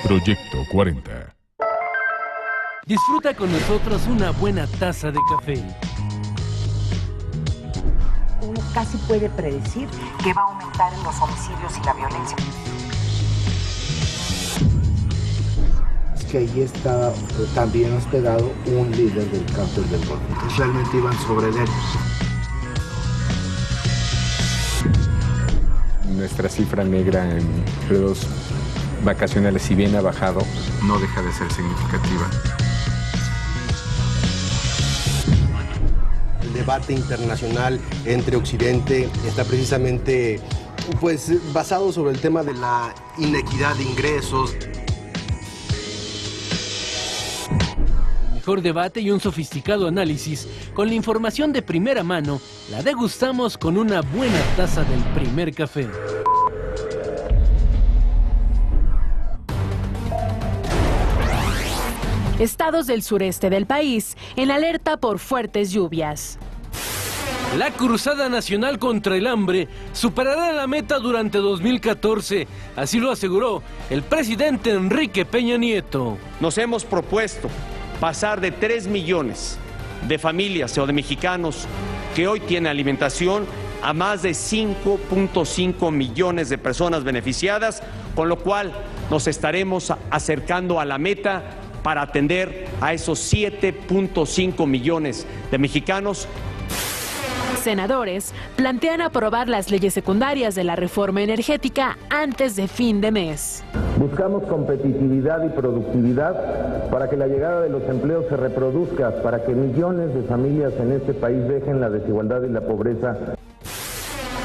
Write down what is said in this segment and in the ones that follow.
Proyecto 40. Disfruta con nosotros una buena taza de café. Uno casi puede predecir que va a aumentar en los homicidios y la violencia. Es que allí está también hospedado un líder del cártel del Golfo. Entonces realmente iban sobre él. Nuestra cifra negra en periodos vacacionales, si bien ha bajado, no deja de ser significativa. El debate internacional entre Occidente está precisamente basado sobre el tema de la inequidad de ingresos. Mejor debate y un sofisticado análisis. Con la información de primera mano, la degustamos con una buena taza del primer café. Estados del sureste del país en alerta por fuertes lluvias. La Cruzada Nacional contra el Hambre superará la meta durante 2014, así lo aseguró el presidente Enrique Peña Nieto. Nos hemos propuesto pasar de 3 millones de familias o de mexicanos que hoy tienen alimentación a más de 5.5 millones de personas beneficiadas, con lo cual nos estaremos acercando a la meta para atender a esos 7.5 millones de mexicanos. Senadores plantean aprobar las leyes secundarias de la reforma energética antes de fin de mes. Buscamos competitividad y productividad para que la llegada de los empleos se reproduzca, para que millones de familias en este país dejen la desigualdad y la pobreza.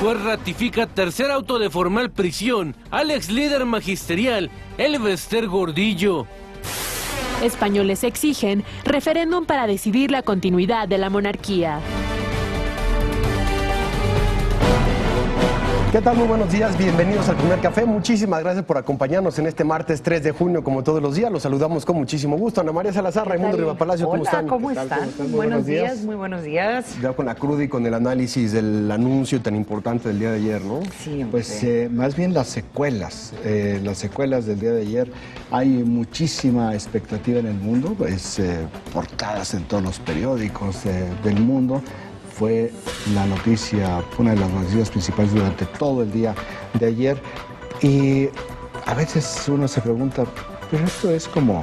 Juez ratifica tercer auto de formal prisión al ex líder magisterial, Elvester Gordillo. Españoles exigen referéndum para decidir la continuidad de la monarquía. ¿Qué tal? Muy buenos días, bienvenidos al Primer Café. Muchísimas gracias por acompañarnos en este martes 3 de junio, como todos los días. Los saludamos con muchísimo gusto. Ana María Salazar, Raimundo Riva Palacio, ¿cómo están? ¿Cómo están? Buenos días, muy buenos días. Ya con la cruda y con el análisis del anuncio tan importante del día de ayer, ¿no? Sí, Pues más bien las secuelas del día de ayer. Hay muchísima expectativa en el mundo, portadas en todos los periódicos del mundo. Fue la noticia, una de las noticias principales durante todo el día de ayer. Y a veces uno se pregunta, pero esto es como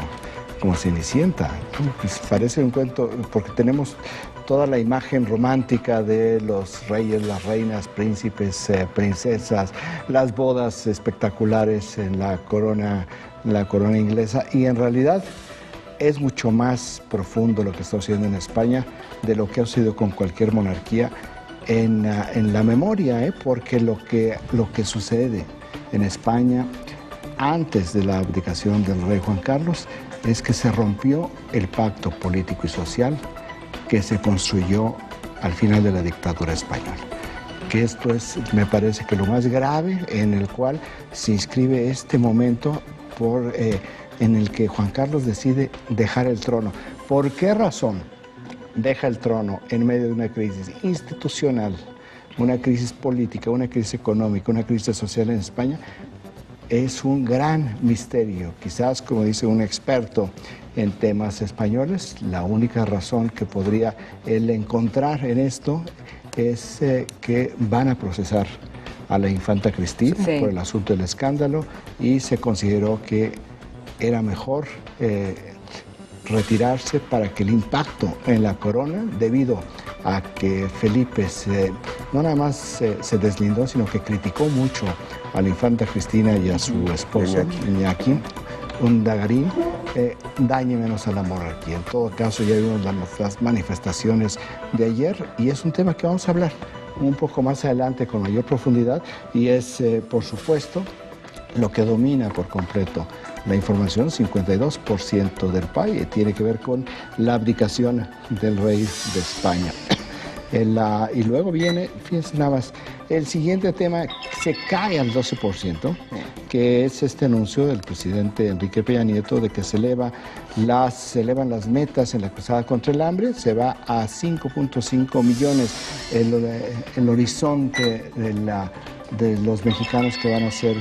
Cenicienta, ¿no? Pues parece un cuento, porque tenemos toda la imagen romántica de los reyes, las reinas, príncipes, princesas, las bodas espectaculares en la corona inglesa, y en realidad es mucho más profundo lo que está sucediendo en España de lo que ha sucedido con cualquier monarquía en la memoria, porque lo que sucede en España antes de la abdicación del rey Juan Carlos es que se rompió el pacto político y social que se construyó al final de la dictadura española. Que esto es, me parece que lo más grave en el cual se inscribe este momento en el que Juan Carlos decide dejar el trono. ¿Por qué razón deja el trono en medio de una crisis institucional, una crisis política, una crisis económica, una crisis social en España? Es un gran misterio. Quizás, como dice un experto en temas españoles, la única razón que podría él encontrar en esto es que van a procesar a la infanta Cristina por el asunto del escándalo, y se consideró que era mejor retirarse para que el impacto en la corona, debido a que Felipe no nada más se deslindó, sino que criticó mucho a la infanta Cristina y a su esposo Iñaki Undagarín, dañe menos a la monarquía. En todo caso, ya vimos las manifestaciones de ayer, y es un tema que vamos a hablar un poco más adelante con mayor profundidad, y es, por supuesto, lo que domina por completo la información. 52% del país tiene que ver con la abdicación del rey de España. Y luego viene, fíjense nada más, el siguiente tema se cae al 12%, que es este anuncio del presidente Enrique Peña Nieto de que se elevan las metas en la cruzada contra el hambre. Se va a 5.5 millones el horizonte de los mexicanos que van a ser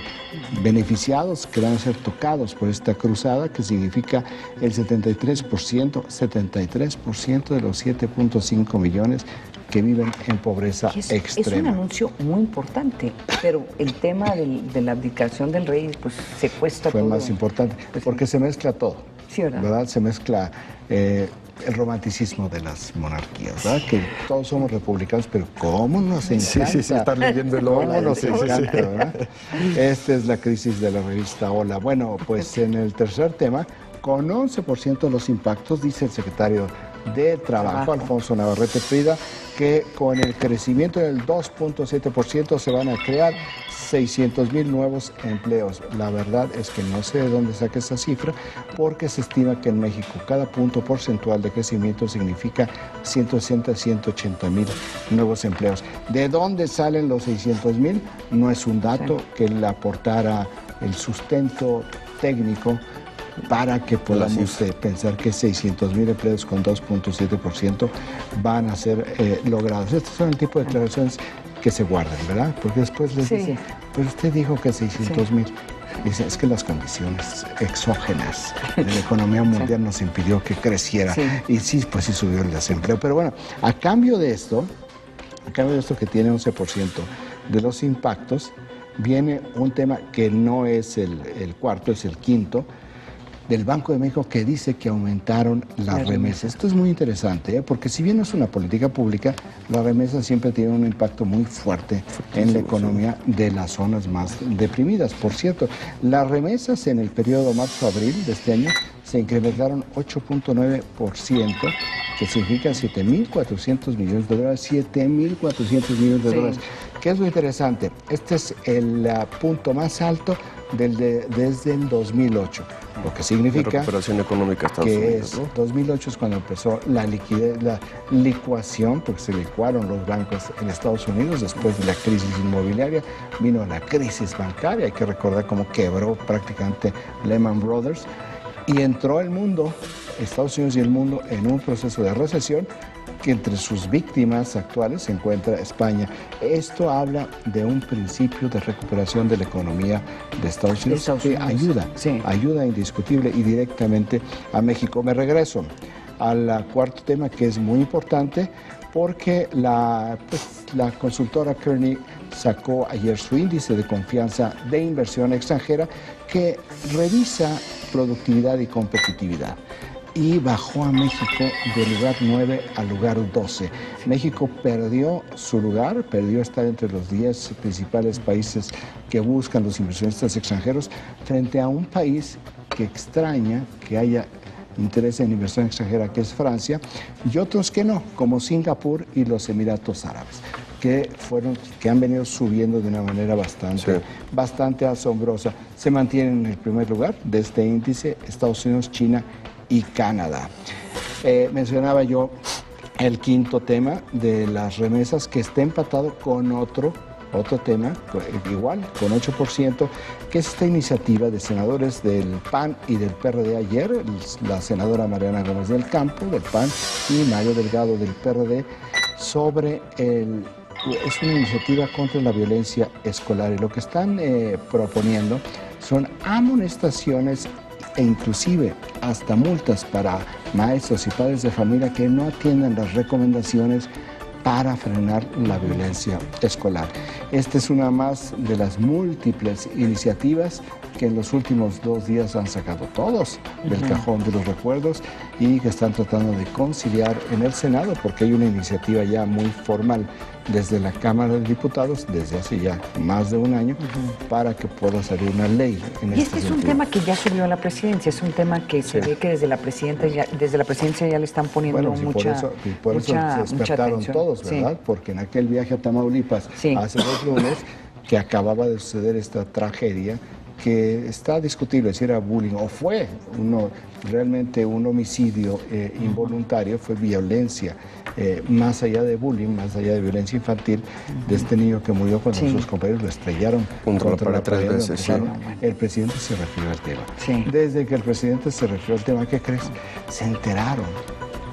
beneficiados, que van a ser tocados por esta cruzada, que significa el 73% de los 7.5 millones que viven en pobreza extrema. Es un anuncio muy importante, pero el tema de la abdicación del rey pues se cuesta Fue todo. más importante, porque se mezcla todo. Sí, ¿verdad? Se mezcla el romanticismo de las monarquías, ¿verdad? Que todos somos republicanos, pero ¿cómo nos encanta? Sí, estar leyendo el Hola, nos encanta, ¿verdad? Esta es la crisis de la revista Hola. Bueno, pues en el tercer tema, con 11% de los impactos, dice el secretario de Trabajo, Alfonso Navarrete Prida, que con el crecimiento del 2.7% se van a crear 600,000 nuevos empleos. La verdad es que no sé de dónde saca esa cifra, porque se estima que en México cada punto porcentual de crecimiento significa 160, 180,000 nuevos empleos. ¿De dónde salen los 600,000? No es un dato que le aportara el sustento técnico para que podamos pensar que 600,000 empleos con 2.7% van a ser logrados. Estos son el tipo de declaraciones que se guardan, ¿verdad? Porque después les dicen, pero usted dijo que 600,000. Dice, es que las condiciones exógenas de la economía mundial nos impidió que creciera. Y sí, pues sí subió el desempleo. Pero bueno, a cambio de esto que tiene 11% de los impactos, viene un tema que no es el cuarto, es el quinto, del Banco de México, que dice que aumentaron las remesas. Esto es muy interesante, porque si bien no es una política pública, las remesas siempre tienen un impacto muy fuerte en la economía de las zonas más deprimidas. Por cierto, las remesas en el periodo marzo-abril de este año se incrementaron 8.9%, que significa 7.400 millones de dólares, 7.400 millones de dólares. ¿Qué es lo interesante? Este es el punto más alto desde el 2008, lo que significa la recuperación económica de Estados Unidos, ¿no? 2008 es cuando empezó la licuación, porque se licuaron los bancos en Estados Unidos. Después de la crisis inmobiliaria vino la crisis bancaria. Hay que recordar cómo quebró prácticamente Lehman Brothers y entró el mundo, Estados Unidos y el mundo, en un proceso de recesión, que entre sus víctimas actuales se encuentra España. Esto habla de un principio de recuperación de la economía de Estados Unidos que ayuda indiscutible y directamente a México. Me regreso al cuarto tema, que es muy importante, porque la consultora Kearney sacó ayer su índice de confianza de inversión extranjera, que revisa productividad y competitividad, y bajó a México del lugar 9 al lugar 12. México perdió su lugar, perdió estar entre los 10 principales países que buscan los inversionistas extranjeros, frente a un país que extraña que haya interés en inversión extranjera, que es Francia, y otros que no, como Singapur y los Emiratos Árabes, que han venido subiendo de una manera bastante asombrosa. Se mantienen en el primer lugar de este índice Estados Unidos, China y Canadá. Mencionaba yo el quinto tema de las remesas, que está empatado con otro tema, igual, con 8%, que es esta iniciativa de senadores del PAN y del PRD ayer, la senadora Mariana Gómez del Campo, del PAN, y Mario Delgado, del PRD, sobre es una iniciativa contra la violencia escolar. Y lo que están proponiendo son amonestaciones e inclusive hasta multas para maestros y padres de familia que no atiendan las recomendaciones para frenar la violencia escolar. Esta es una más de las múltiples iniciativas que en los últimos 2 días han sacado todos del cajón de los recuerdos y que están tratando de conciliar en el Senado, porque hay una iniciativa ya muy formal desde la Cámara de Diputados, desde hace ya más de un año, para que pueda salir una ley en y este es un tema que ya subió a la presidencia, es un tema que se ve que desde la presidencia ya le están poniendo mucha por eso se despertaron todos, ¿verdad? Porque en aquel viaje a Tamaulipas hace 2 lunes, que acababa de suceder esta tragedia, que está discutible si era bullying o fue realmente un homicidio involuntario, fue violencia, más allá de bullying, más allá de violencia infantil, de este niño que murió cuando sus compañeros lo estrellaron contra la pared. El presidente se refirió al tema. Desde que el presidente se refirió al tema, ¿qué crees? Se enteraron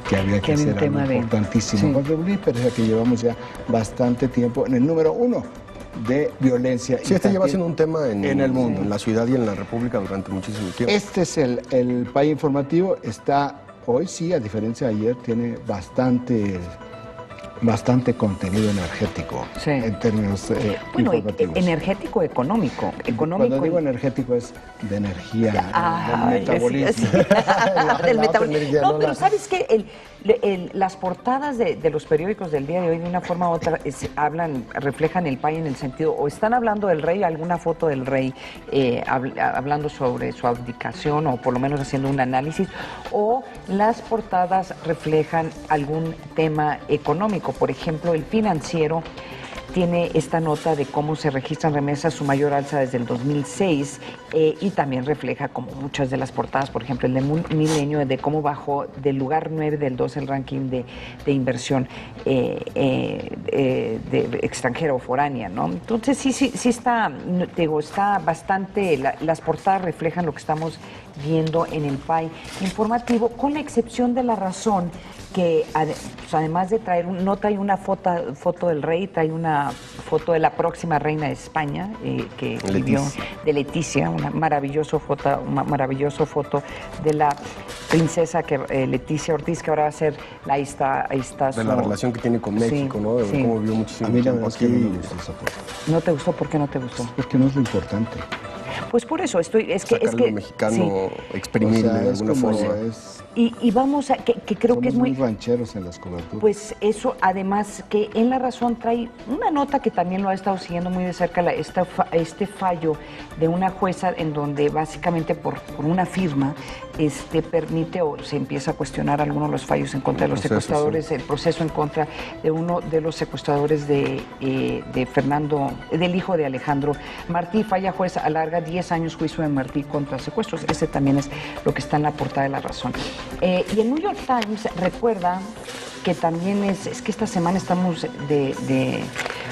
que había que hacer algo importantísimo. Con bullying, pero es que llevamos ya bastante tiempo en el número 1 de violencia. Sí, este lleva siendo un tema en el mundo, en la ciudad y en la República durante muchísimo tiempo. Este es el PAI informativo. Está hoy sí, a diferencia de ayer, tiene bastante contenido energético en términos informativos. Energético económico. Cuando digo energético es de energía, del metabolismo. Del metabolismo. No, pero ¿sabes qué? Las portadas de los periódicos del día de hoy, de una forma u otra, reflejan el PAI en el sentido, o están hablando del rey, alguna foto del rey hablando sobre su abdicación, o por lo menos haciendo un análisis, o las portadas reflejan algún tema económico. Por ejemplo, el Financiero tiene esta nota de cómo se registran remesas, su mayor alza desde el 2006, y también refleja, como muchas de las portadas, por ejemplo, el de Milenio, de cómo bajó del lugar 9 del 2 el ranking de inversión de extranjera o foránea, ¿no? Entonces sí está, digo, está bastante, las portadas reflejan lo que estamos viendo en el PAI informativo, con la excepción de La Razón, que además de traer, no trae una foto del rey, trae una foto de la próxima reina de España, que vivió, de Leticia, una maravillosa foto de la princesa Leticia Ortiz, que ahora va a ser, ahí está de la relación que tiene con México, ¿no? De cómo vivió muchísimo tiempo aquí. No me gustó esa foto. ¿No te gustó? ¿Por qué no te gustó? Porque no es lo importante. Pues por eso es que lo mexicano, exprimirlo de alguna forma. Y vamos a, que creo que es muy rancheros en las coberturas. Pues eso, además, que en La Razón trae una nota que también lo ha estado siguiendo muy de cerca, este fallo de una jueza en donde básicamente por una firma permite o se empieza a cuestionar algunos de los fallos en contra de los secuestradores, el proceso en contra de uno de los secuestradores de Fernando, del hijo de Alejandro Martí. Falla jueza, alarga 10 años juicio de Martí contra secuestros. Ese también es lo que está en la portada de La Razón. Y el New York Times recuerda que también es que esta semana estamos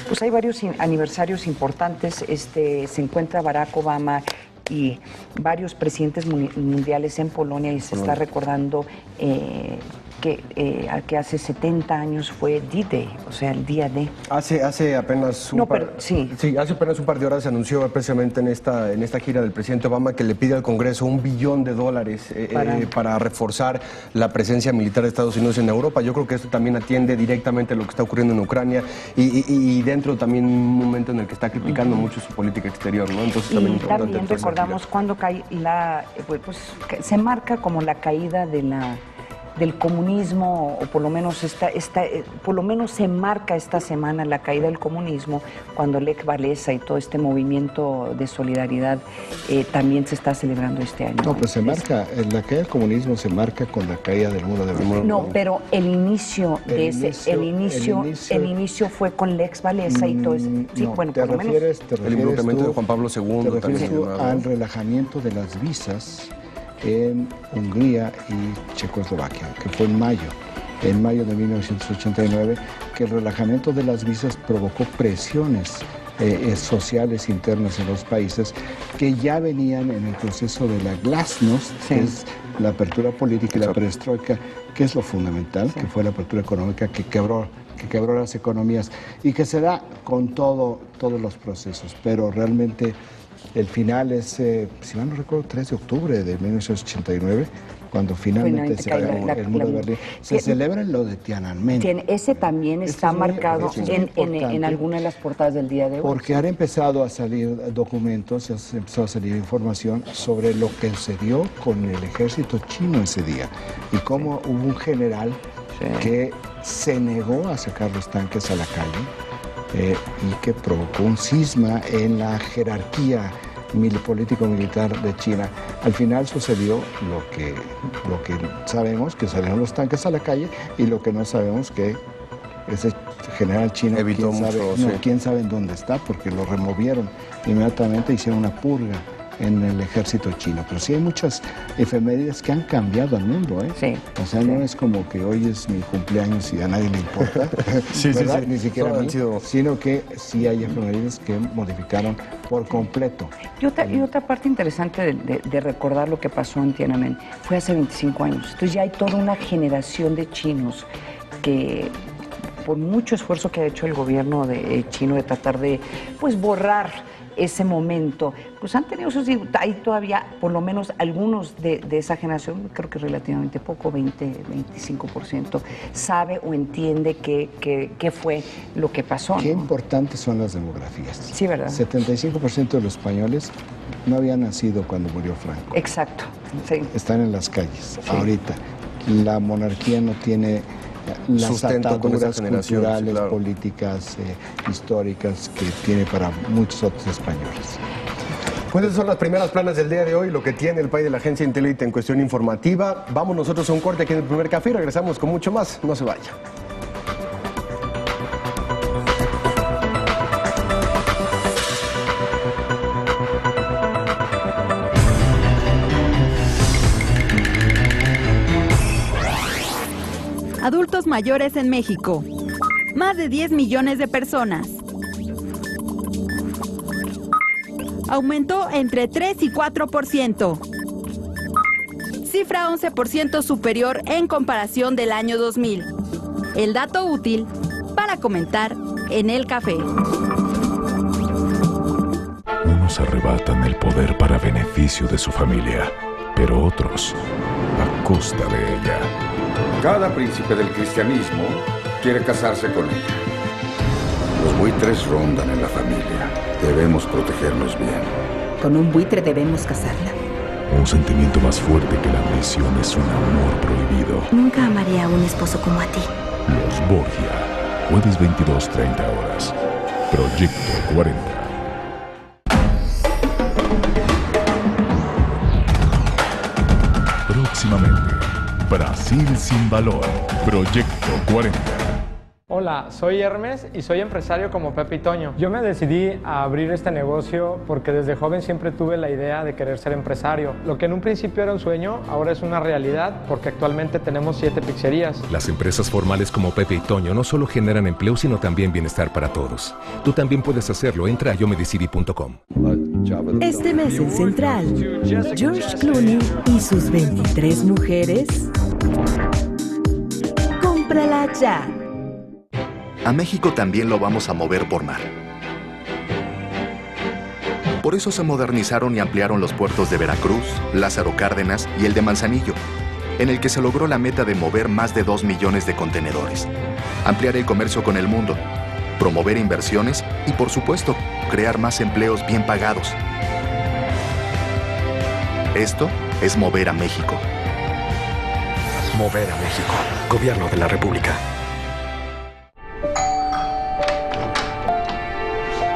pues hay varios aniversarios importantes. Se encuentra Barack Obama y varios presidentes mundiales en Polonia, y se está recordando que hace 70 años fue D-Day, o sea, el día D. Hace apenas un par de horas se anunció precisamente en esta gira del presidente Obama que le pide al Congreso $1 billón para reforzar la presencia militar de Estados Unidos en Europa. Yo creo que esto también atiende directamente a lo que está ocurriendo en Ucrania y dentro también un momento en el que está criticando mucho su política exterior, ¿no? Entonces también recordamos cuando cae se marca como la caída del comunismo, o por lo menos se marca esta semana la caída del comunismo, cuando Lech Walesa y todo este movimiento de solidaridad también se está celebrando este año. No, pues se marca, la caída del comunismo se marca con la caída del muro de Berlín. No, pero el inicio fue con Lech Walesa y todo eso. Sí, no, bueno, por lo menos. El involucramiento de Juan Pablo II. ¿Te refieres tú al relajamiento de las visas en Hungría y Checoslovaquia, que fue en mayo de 1989, que el relajamiento de las visas provocó presiones sociales internas en los países que ya venían en el proceso de la glasnost, que es la apertura política, y la perestroika, que es lo fundamental, que fue la apertura económica que quebró las economías, y que se da con todos los procesos, pero realmente el final es, si mal no recuerdo, 3 de octubre de 1989, cuando finalmente se cae el muro de Berlín. Se celebra lo de Tiananmen. Ese también está marcado en alguna de las portadas del día de hoy. Porque han empezado a salir documentos, ha empezado a salir información sobre lo que sucedió con el ejército chino ese día, y cómo hubo un general que se negó a sacar los tanques a la calle, y que provocó un cisma en la jerarquía político-militar de China. Al final sucedió lo que sabemos, que salieron los tanques a la calle, y lo que no sabemos, que ese general chino, quién sabe en dónde está, porque lo removieron inmediatamente, hicieron una purga en el ejército chino. Pero sí hay muchas efemérides que han cambiado al mundo, ¿eh? Sí. O sea, no es como que hoy es mi cumpleaños y a nadie le importa, ni siquiera a mí, sino que sí hay efemérides que modificaron por completo. Y otra parte interesante de recordar lo que pasó en Tiananmen fue hace 25 años. Entonces ya hay toda una generación de chinos que por mucho esfuerzo que ha hecho el gobierno chino de tratar de pues borrar ese momento, pues han tenido sus... Hay todavía, por lo menos algunos de esa generación, creo que relativamente poco, 20-25%, sabe o entiende qué fue lo que pasó. Qué ¿no? importantes son las demografías. Sí, ¿verdad? 75% de los españoles no habían nacido cuando murió Franco. Exacto, sí. Están en las calles, sí. Ahorita. La monarquía no tiene las ataduras culturales, claro, políticas, históricas que tiene para muchos otros españoles. Pues esas son las primeras planas del día de hoy, lo que tiene el país de la agencia Intelite en cuestión informativa. Vamos nosotros a un corte aquí en el primer café y regresamos con mucho más. No se vaya. Adultos mayores en México. Más de 10 millones de personas. Aumentó entre 3 y 4%. Cifra 11% superior en comparación del año 2000. El dato útil para comentar en el café. Unos arrebatan el poder para beneficio de su familia, pero otros a costa de ella. Cada príncipe del cristianismo quiere casarse con ella. Los buitres rondan en la familia. Debemos protegerlos bien. Con un buitre debemos casarla. Un sentimiento más fuerte que la ambición es un amor prohibido. Nunca amaré a un esposo como a ti. Los Borgia. Jueves 22:30 horas. Proyecto 40. Próximamente. Brasil sin valor. Proyecto 40. Hola, soy Hermes y soy empresario como Pepe y Toño. Yo me decidí a abrir este negocio porque desde joven siempre tuve la idea de querer ser empresario. Lo que en un principio era un sueño, ahora es una realidad porque actualmente tenemos 7 pizzerías. Las empresas formales como Pepe y Toño no solo generan empleo, sino también bienestar para todos. Tú también puedes hacerlo. Entra a yomedecidí.com. Este mes en Central, George Clooney y sus 23 mujeres. Cómprala ya. A México también lo vamos a mover por mar. Por eso se modernizaron y ampliaron los puertos de Veracruz, Lázaro Cárdenas y el de Manzanillo, en el que se logró la meta de mover más de 2 millones de contenedores, ampliar el comercio con el mundo, promover inversiones y, por supuesto, crear más empleos bien pagados. Esto es mover a México. Mover a México. Gobierno de la República.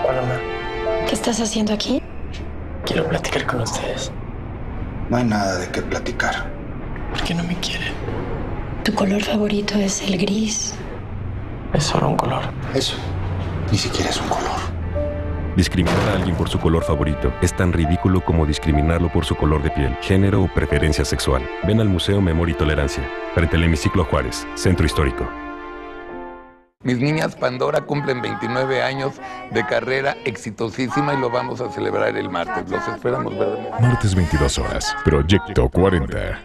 Hola, mamá. ¿Qué estás haciendo aquí? Quiero platicar con ustedes. No hay nada de qué platicar. ¿Por qué no me quieren? Tu color favorito es el gris. Es solo un color. Eso, ni siquiera es un color. Discriminar a alguien por su color favorito es tan ridículo como discriminarlo por su color de piel, género o preferencia sexual. Ven al Museo Memoria y Tolerancia, frente al Hemiciclo Juárez, Centro Histórico. Mis niñas Pandora cumplen 29 años de carrera exitosísima y lo vamos a celebrar el martes. Los esperamos ver. Martes 22 horas, Proyecto 40.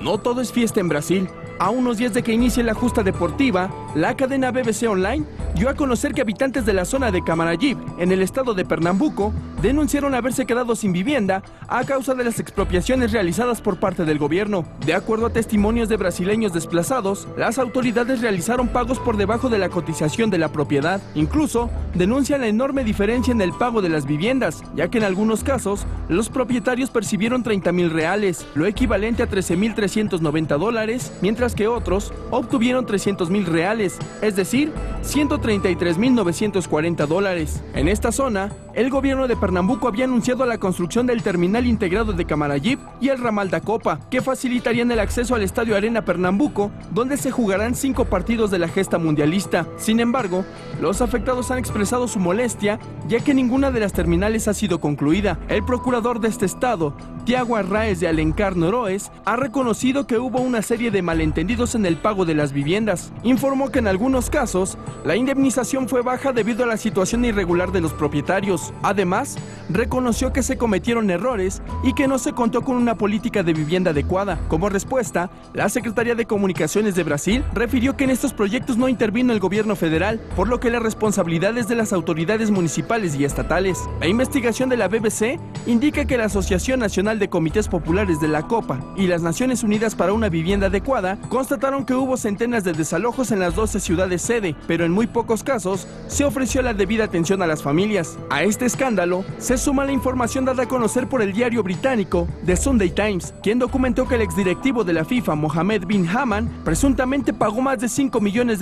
No todo es fiesta en Brasil. A unos días de que inicie la justa deportiva, la cadena BBC Online dio a conocer que habitantes de la zona de Camaragibe, en el estado de Pernambuco, denunciaron haberse quedado sin vivienda a causa de las expropiaciones realizadas por parte del gobierno. De acuerdo a testimonios de brasileños desplazados, las autoridades realizaron pagos por debajo de la cotización de la propiedad. Incluso, denuncian la enorme diferencia en el pago de las viviendas, ya que en algunos casos, los propietarios percibieron 30,000 reales, lo equivalente a $13,390, mientras que otros obtuvieron 300,000 reales, es decir, $133,940. En esta zona, el gobierno de Pernambuco había anunciado la construcción del terminal integrado de Camaragibe y el ramal da Copa, que facilitarían el acceso al Estadio Arena Pernambuco, donde se jugarán 5 partidos de la gesta mundialista. Sin embargo, los afectados han expresado su molestia, ya que ninguna de las terminales ha sido concluida. El procurador de este estado, Tiago Arraez de Alencar Noroes, ha reconocido que hubo una serie de malentendidos en el pago de las viviendas. Informó que en algunos casos, la indemnización fue baja debido a la situación irregular de los propietarios. Además, reconoció que se cometieron errores y que no se contó con una política de vivienda adecuada. Como respuesta, la Secretaría de Comunicaciones de Brasil refirió que en estos proyectos no intervino el gobierno federal, por lo que la responsabilidad es de las autoridades municipales y estatales. La investigación de la BBC indica que la Asociación Nacional de Comités Populares de la Copa y las Naciones Unidas para una Vivienda Adecuada constataron que hubo centenas de desalojos en las 12 ciudades sede, pero en muy pocos casos se ofreció la debida atención a las familias. A este escándalo se suma la información dada a conocer por el diario británico The Sunday Times, quien documentó que el exdirectivo de la FIFA, Mohamed bin Haman, presuntamente pagó más de $5 millones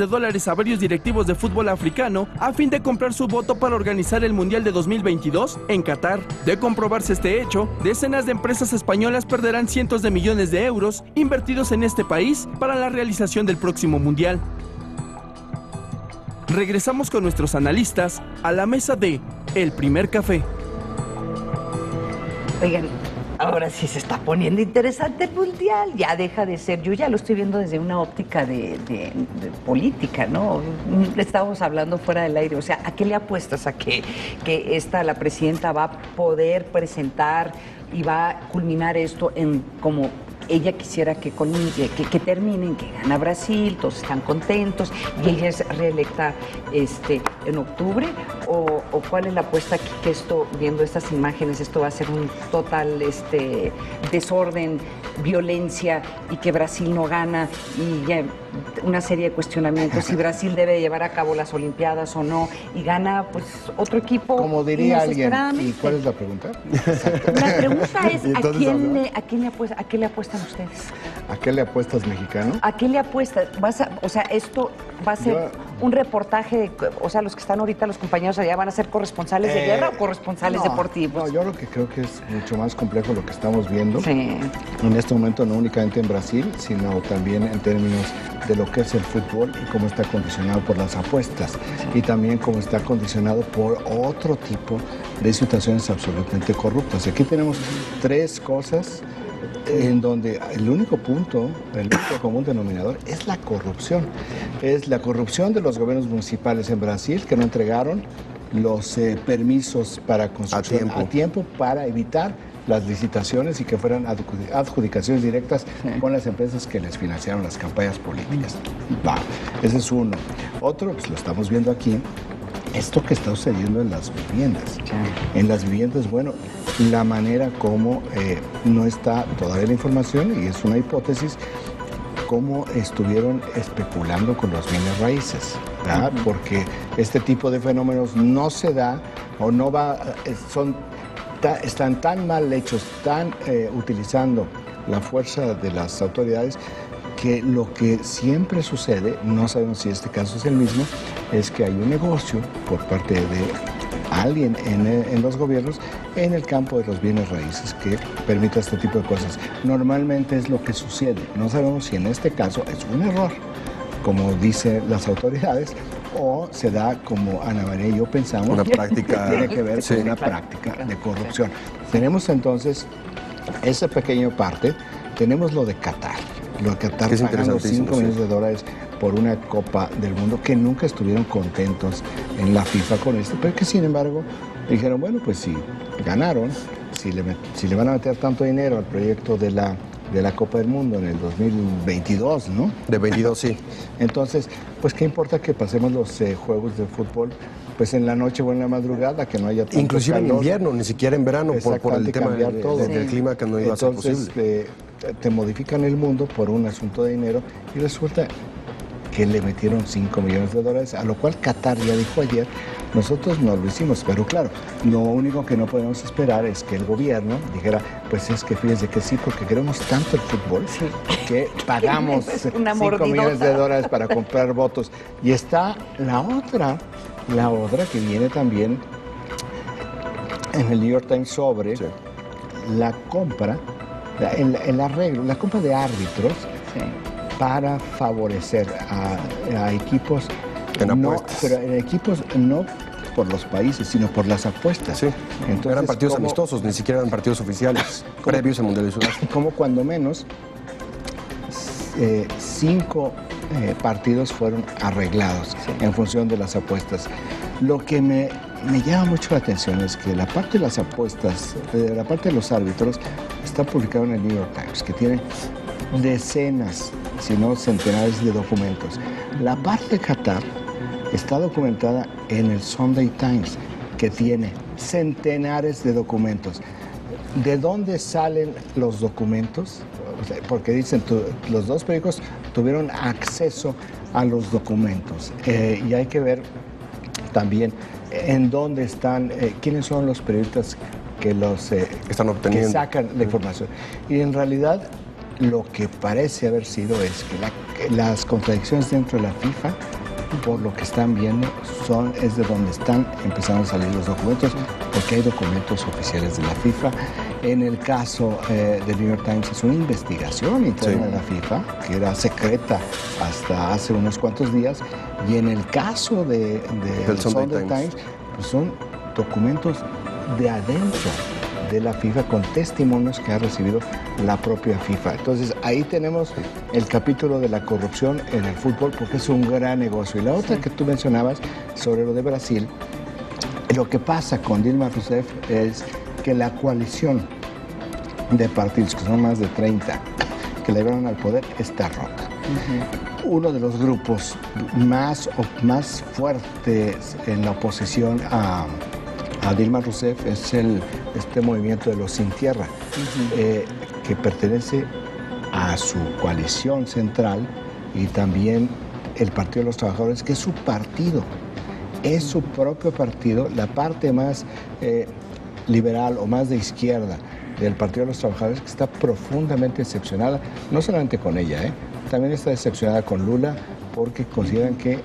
a varios directivos de fútbol africano a fin de comprar su voto para organizar el Mundial de 2022 en Qatar. De comprobarse este hecho, decenas de empresas españolas perderán cientos de millones de euros invertidos en este país para la realización del próximo Mundial. Regresamos con nuestros analistas a la mesa de El Primer Café. Oigan, ahora sí se está poniendo interesante el mundial, ya deja de ser, yo ya lo estoy viendo desde una óptica de política, ¿no? Estábamos hablando fuera del aire, o sea, ¿a qué le apuestas? ¿A que la presidenta va a poder presentar y va a culminar esto en como ella quisiera que terminen, que gana Brasil, todos están contentos y ella es reelecta en octubre? ¿O cuál es la apuesta aquí, que esto, viendo estas imágenes, esto va a ser un total desorden, violencia, y que Brasil no gana, y ya una serie de cuestionamientos si Brasil debe llevar a cabo las Olimpiadas o no, y gana pues otro equipo? Como diría alguien, ¿y cuál es la pregunta? La pregunta es, ¿a qué le apuestan ustedes? ¿A qué le apuestas, mexicano? ¿A qué le apuestas? O sea, esto va a ser un reportaje, o sea, los que están ahorita, los compañeros allá, ¿van a ser corresponsales de guerra o corresponsales deportivos? No, yo lo que creo que es mucho más complejo lo que estamos viendo. Sí. En este momento, no únicamente en Brasil, sino también en términos de lo que es el fútbol y cómo está condicionado por las apuestas, y también cómo está condicionado por otro tipo de situaciones absolutamente corruptas. Aquí tenemos 3 cosas en donde el único punto, el único común denominador es la corrupción. Es la corrupción de los gobiernos municipales en Brasil, que no entregaron los permisos para construcción a tiempo para evitar las licitaciones y que fueran adjudicaciones directas con las empresas que les financiaron las campañas políticas. Ese es uno. Otro, pues lo estamos viendo aquí, esto que está sucediendo en las viviendas. En las viviendas, bueno, la manera como no está todavía la información, y es una hipótesis, cómo estuvieron especulando con los bienes raíces, ¿verdad? Porque este tipo de fenómenos no se da o no va, están tan mal hechos, utilizando la fuerza de las autoridades, que lo que siempre sucede, no sabemos si este caso es el mismo, es que hay un negocio por parte de alguien en los gobiernos en el campo de los bienes raíces que permita este tipo de cosas. Normalmente es lo que sucede. No sabemos si en este caso es un error, como dicen las autoridades, o se da, como Ana María y yo pensamos, una práctica, que tiene que ver con una práctica de corrupción. Tenemos entonces esa pequeña parte. Tenemos lo de Qatar. Lo de Qatar pagando $5 millones por una Copa del Mundo, que nunca estuvieron contentos en la FIFA con esto, pero que sin embargo dijeron, bueno, pues si ganaron, si le van a meter tanto dinero al proyecto de la Copa del Mundo en el 2022, ¿no? De 22, sí. Entonces, pues qué importa que pasemos los juegos de fútbol pues en la noche o en la madrugada, que no haya tanto inclusive calor. En invierno, ni siquiera en verano, por el tema del clima, que no iba a ser posible. Entonces, te modifican el mundo por un asunto de dinero, y resulta que le metieron $5 millones, a lo cual Qatar ya dijo ayer, nosotros no lo hicimos, pero claro, lo único que no podemos esperar es que el gobierno dijera, pues es que fíjense que sí, porque queremos tanto el fútbol, que pagamos $5 millones para comprar votos. Y está la otra que viene también, en el New York Times sobre la compra, el arreglo, la compra de árbitros para favorecer a equipos en apuestas. Pero en equipos no por los países, sino por las apuestas. Sí. Entonces, eran partidos amistosos, ni siquiera eran partidos oficiales previos al Mundial de Sudáfrica. Como cuando menos 5 partidos fueron arreglados en función de las apuestas. Lo que me llama mucho la atención es que la parte de las apuestas, la parte de los árbitros, está publicado en el New York Times, que tiene decenas, si no centenares de documentos. La parte de Qatar está documentada en el Sunday Times, que tiene centenares de documentos. ¿De dónde salen los documentos? Porque dicen, los dos periódicos tuvieron acceso a los documentos. Y hay que ver también en dónde están, quiénes son los periodistas que los están obteniendo, que sacan la información. Y en realidad lo que parece haber sido es que las contradicciones dentro de la FIFA, por lo que están viendo, es de donde están empezando a salir los documentos, porque hay documentos oficiales de la FIFA. En el caso del New York Times es una investigación interna de la FIFA, que era secreta hasta hace unos cuantos días, y en el caso del Sunday Times, pues son documentos de adentro de la FIFA con testimonios que ha recibido la propia FIFA. Entonces ahí tenemos el capítulo de la corrupción en el fútbol, porque es un gran negocio. Y la otra que tú mencionabas sobre lo de Brasil, lo que pasa con Dilma Rousseff es que la coalición de partidos, que son más de 30, que le llevaron al poder, está rota. Uno de los grupos más fuertes en la oposición a Dilma Rousseff es este movimiento de los Sin Tierra, que pertenece a su coalición central, y también el Partido de los Trabajadores, que es su partido, es su propio partido, la parte más liberal o más de izquierda del Partido de los Trabajadores, que está profundamente decepcionada, no solamente con ella, también está decepcionada con Lula, porque consideran que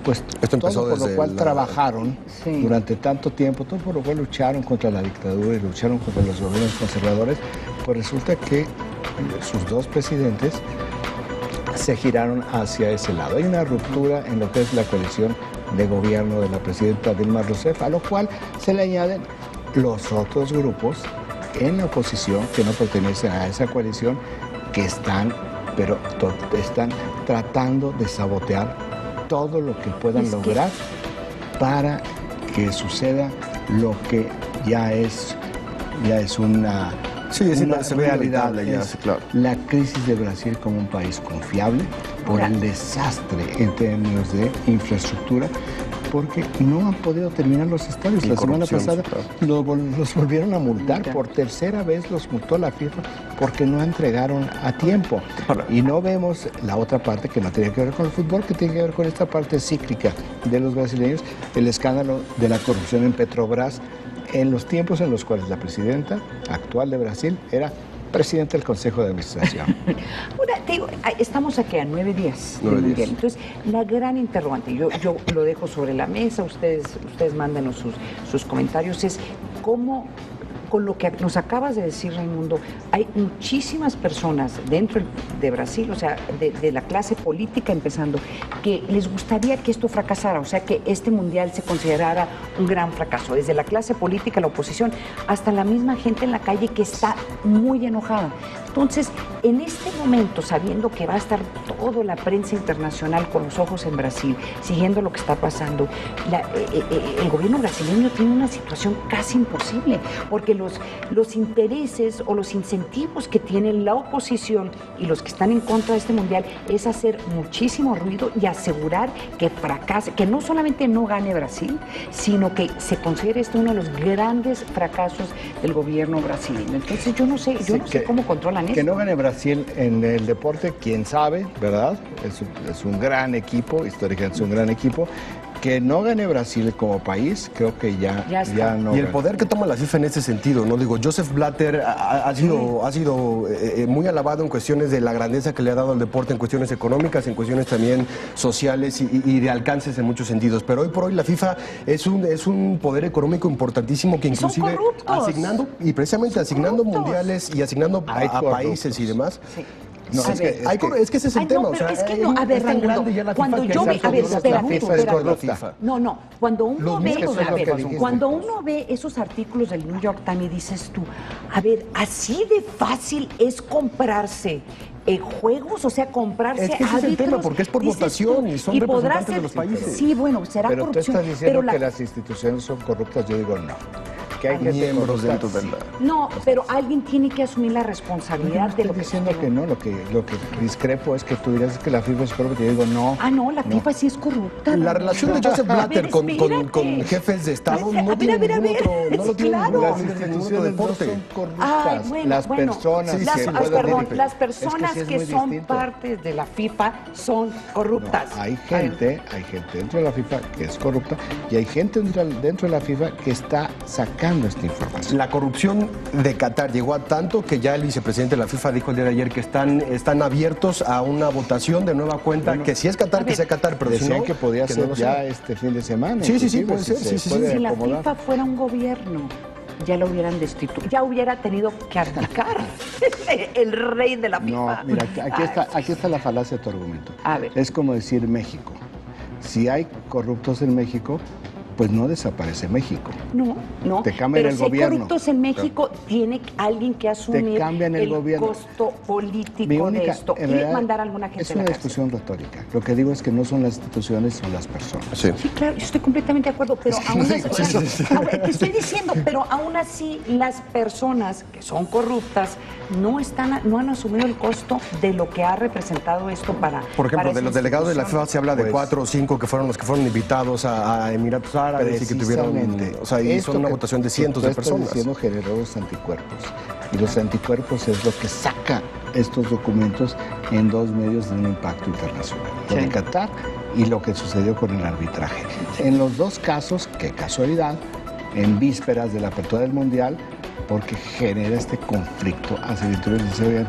pues todo por lo cual trabajaron durante tanto tiempo, todo por lo cual lucharon contra la dictadura y lucharon contra los gobiernos conservadores, pues resulta que sus dos presidentes se giraron hacia ese lado. Hay una ruptura en lo que es la coalición de gobierno de la presidenta Dilma Rousseff, a lo cual se le añaden los otros grupos en la oposición que no pertenecen a esa coalición, que están tratando de sabotear todo lo que puedan lograr para que suceda lo que ya es una realidad. La crisis de Brasil como un país confiable por el desastre en términos de infraestructura, porque no han podido terminar los estadios. La semana pasada los volvieron a multar, por tercera vez los multó la FIFA porque no entregaron a tiempo. Y no vemos la otra parte que no tiene que ver con el fútbol, que tiene que ver con esta parte cíclica de los brasileños, el escándalo de la corrupción en Petrobras, en los tiempos en los cuales la presidenta actual de Brasil era presidente del Consejo de Administración. Estamos aquí a 9 días del Mundial. Entonces, la gran interrogante, yo lo dejo sobre la mesa, ustedes mándenos sus comentarios, es cómo, con lo que nos acabas de decir, Raimundo, hay muchísimas personas dentro de Brasil, o sea, de la clase política empezando, que les gustaría que esto fracasara, o sea, que este mundial se considerara un gran fracaso, desde la clase política, la oposición, hasta la misma gente en la calle que está muy enojada. Entonces, en este momento, sabiendo que va a estar toda la prensa internacional con los ojos en Brasil, siguiendo lo que está pasando, el gobierno brasileño tiene una situación casi imposible, porque los intereses o los incentivos que tiene la oposición y los que están en contra de este mundial es hacer muchísimo ruido y asegurar que fracase, que no solamente no gane Brasil, sino que se considere esto uno de los grandes fracasos del gobierno brasileño. Entonces yo no sé cómo controlan que no gane Brasil en el deporte, quién sabe, ¿verdad? Es un gran equipo, históricamente es un gran equipo, Que no gane Brasil como país, creo que ya no. Y el poder que toma la FIFA en ese sentido, ¿no? Digo, Joseph Blatter ha sido muy alabado en cuestiones de la grandeza que le ha dado al deporte, en cuestiones económicas, en cuestiones también sociales y de alcances en muchos sentidos. Pero hoy por hoy la FIFA es un poder económico importantísimo que inclusive asignando mundiales y asignando a países y demás. Sí. No, es que ese es el tema. Es que no, a ver, cuando yo ve, a ver, espérate, cuando uno ve esos artículos del New York Times y dices tú, a ver, así de fácil es comprarse juegos, o sea, comprarse árbitros. Es el tema, porque es por votación y son representantes de los países. Sí, bueno, será pero corrupción. Pero tú estás diciendo que las instituciones son corruptas, yo digo no. Que hay miembros dentro de la... No, pero alguien tiene que asumir la responsabilidad de lo que... Estoy diciendo que no, lo que discrepo es que tú dirás que la FIFA es corrupta, yo digo no. Ah, no, la FIFA sí es corrupta. La relación de Joseph Blatter con jefes de Estado no tiene ningún otro... No lo tiene las instituciones no son corruptas. Las personas... Las personas que son parte de la FIFA son corruptas. Hay gente dentro de la FIFA que es corrupta y hay gente dentro de la FIFA que está sacando esta información. La corrupción de Qatar llegó a tanto que ya el vicepresidente de la FIFA dijo el día de ayer que están abiertos a una votación de nueva cuenta, que si es Qatar, que sea Qatar, pero decían si no, que podía ser ya este fin de semana. Sí, puede ser. Si la FIFA fuera un gobierno, ya lo hubieran destituido, ya hubiera tenido que abdicar el rey de la FIFA. No, mira, aquí está la falacia de tu argumento. A ver. Es como decir México. Si hay corruptos en México, pues no desaparece México. No. Te cambian el gobierno. Pero si hay corruptos en México, tiene alguien que asumir el costo político de esto y mandar a alguna gente a la cárcel. Es una discusión retórica. Lo que digo es que no son las instituciones, son las personas. Sí, claro, yo estoy completamente de acuerdo, pero aún así, te estoy diciendo, pero aún así las personas que son corruptas no han asumido el costo de lo que ha representado esto para... Por ejemplo, de los delegados de la FIFA se habla de 4 o 5 que fueron los que fueron invitados a Emiratos Árabes y que tuvieron... O sea, y son una votación de cientos de personas. Diciendo generó los anticuerpos. Y los anticuerpos es lo que saca estos documentos en 2 medios de un impacto internacional. Lo de Qatar y lo que sucedió con el arbitraje. En los 2 casos, qué casualidad, en vísperas de la apertura del Mundial, porque genera este conflicto hacia el interior y dice, oigan,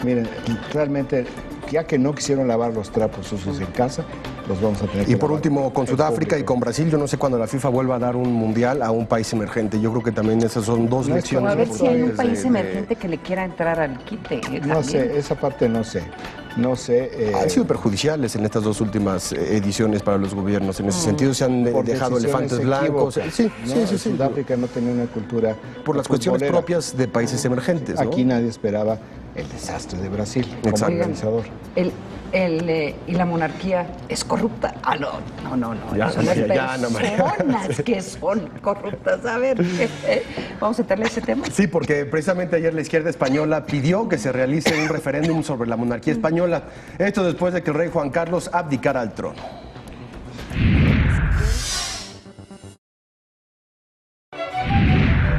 miren, realmente, ya que no quisieron lavar los trapos sucios en casa, los vamos a tener que Y por último, con Sudáfrica y con Brasil, yo no sé cuándo la FIFA vuelva a dar un mundial a un país emergente. Yo creo que también esas son 2 lecciones. A ver si hay un país emergente que le quiera entrar al quite. No sé, esa parte no sé. Han sido perjudiciales en estas 2 últimas ediciones para los gobiernos. En ese sentido se han dejado elefantes blancos. Sí. Sudáfrica no tenía una cultura por las cuestiones propias de países emergentes, ¿no? Aquí nadie esperaba el desastre de Brasil como organizador. Y la monarquía es corrupta. No. Ya, son las personas que son corruptas. A ver, vamos a meterle ese tema. Sí, porque precisamente ayer la izquierda española pidió que se realice un referéndum sobre la monarquía española. Esto después de que el rey Juan Carlos abdicara al trono.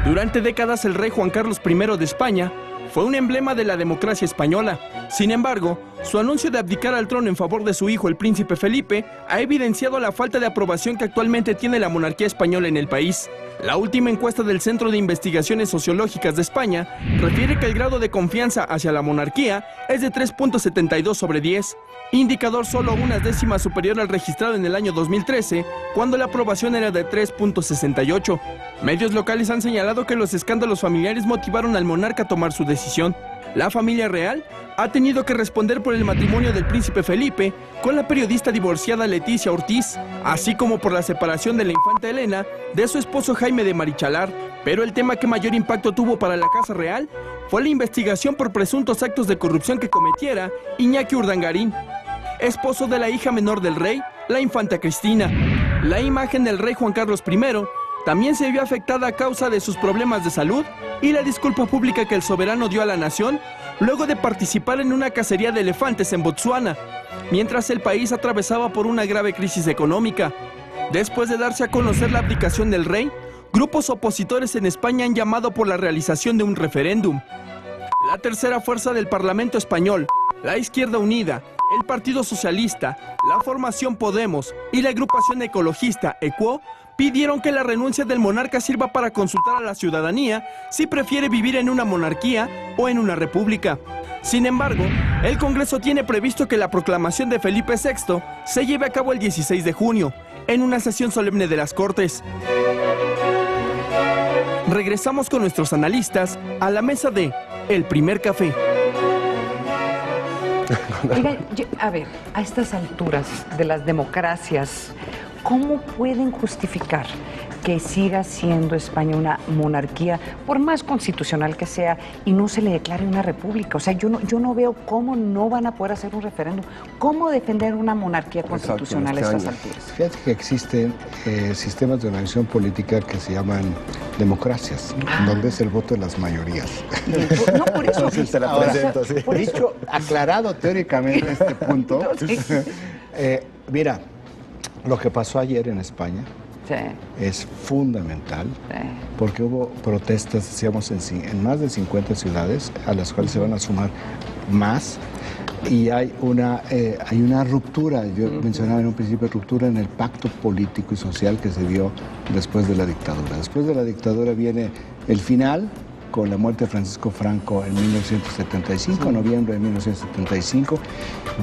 Durante décadas el rey Juan Carlos I de España fue un emblema de la democracia española. Sin embargo, su anuncio de abdicar al trono en favor de su hijo, el príncipe Felipe, ha evidenciado la falta de aprobación que actualmente tiene la monarquía española en el país. La última encuesta del Centro de Investigaciones Sociológicas de España refiere que el grado de confianza hacia la monarquía es de 3.72 sobre 10, indicador solo unas décimas superior al registrado en el año 2013, cuando la aprobación era de 3.68. Medios locales han señalado que los escándalos familiares motivaron al monarca a tomar su decisión. La familia real ha tenido que responder por el matrimonio del príncipe Felipe con la periodista divorciada Leticia Ortiz, así como por la separación de la infanta Elena de su esposo Jaime de Marichalar. Pero el tema que mayor impacto tuvo para la Casa Real fue la investigación por presuntos actos de corrupción que cometiera Iñaki Urdangarín, esposo de la hija menor del rey, la infanta Cristina. La imagen del rey Juan Carlos I también se vio afectada a causa de sus problemas de salud y la disculpa pública que el soberano dio a la nación luego de participar en una cacería de elefantes en Botsuana, mientras el país atravesaba por una grave crisis económica. Después de darse a conocer la abdicación del rey, grupos opositores en España han llamado por la realización de un referéndum. La tercera fuerza del Parlamento español, la Izquierda Unida, el Partido Socialista, la Formación Podemos y la agrupación ecologista ECUO pidieron que la renuncia del monarca sirva para consultar a la ciudadanía si prefiere vivir en una monarquía o en una república. Sin embargo, el Congreso tiene previsto que la proclamación de Felipe VI se lleve a cabo el 16 de junio, en una sesión solemne de las Cortes. Regresamos con nuestros analistas a la mesa de El Primer Café. Oigan, a ver, a estas alturas de las democracias, ¿cómo pueden justificar que siga siendo España una monarquía, por más constitucional que sea, y no se le declare una república? O sea, yo no veo cómo no van a poder hacer un referéndum. ¿Cómo defender una monarquía constitucional a estas alturas? Fíjate que existen sistemas de organización política que se llaman democracias, donde es el voto de las mayorías. No, por eso. Entonces te la presento, sí. Por dicho, aclarado teóricamente este punto, mira, lo que pasó ayer en España es fundamental, porque hubo protestas, decíamos, en más de 50 ciudades, a las cuales se van a sumar más, y hay una ruptura, yo mencionaba en un principio, ruptura en el pacto político y social que se dio después de la dictadura. Después de la dictadura viene el final, con la muerte de Francisco Franco en 1975, noviembre de 1975,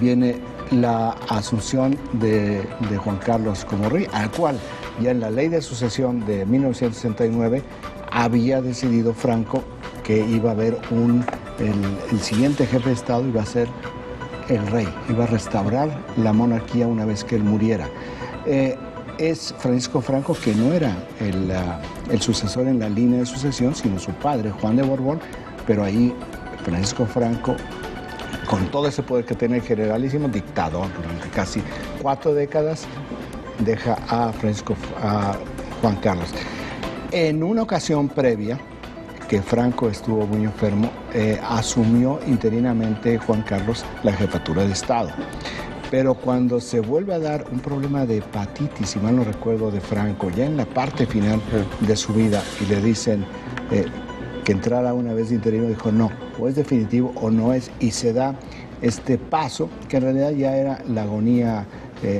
viene la asunción de Juan Carlos como rey, al cual ya en la ley de sucesión de 1969 había decidido Franco que iba a haber el siguiente jefe de Estado iba a ser el rey, iba a restaurar la monarquía una vez que él muriera. Es Francisco Franco, que no era el sucesor en la línea de sucesión, sino su padre, Juan de Borbón, pero ahí Francisco Franco, con todo ese poder que tiene el generalísimo, dictador durante casi 4 décadas, deja a Juan Carlos. En una ocasión previa, que Franco estuvo muy enfermo, asumió interinamente Juan Carlos la jefatura de Estado. Pero cuando se vuelve a dar un problema de hepatitis, si mal no recuerdo, de Franco, ya en la parte final de su vida, y le dicen que entrara una vez de interino, dijo no, o es definitivo o no es, y se da este paso, que en realidad ya era la agonía,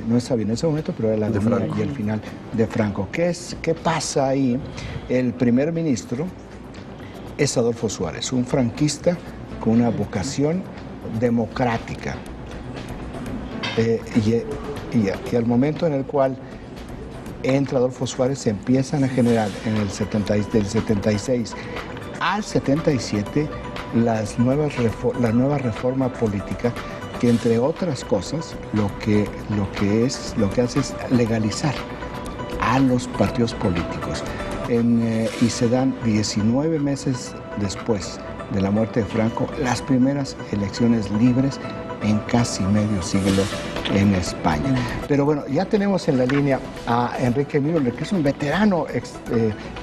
no está bien en ese momento, pero era la agonía y el final de Franco. ¿Qué pasa ahí? El primer ministro es Adolfo Suárez, un franquista con una vocación democrática. Y al momento en el cual entra Adolfo Suárez, se empiezan a generar del 76 al 77 la nueva reforma política, que entre otras cosas lo que hace es legalizar a los partidos políticos. Y se dan 19 meses después de la muerte de Franco las primeras elecciones libres en casi medio siglo en España. Pero bueno, ya tenemos en la línea a Enrique Müller, que es un veterano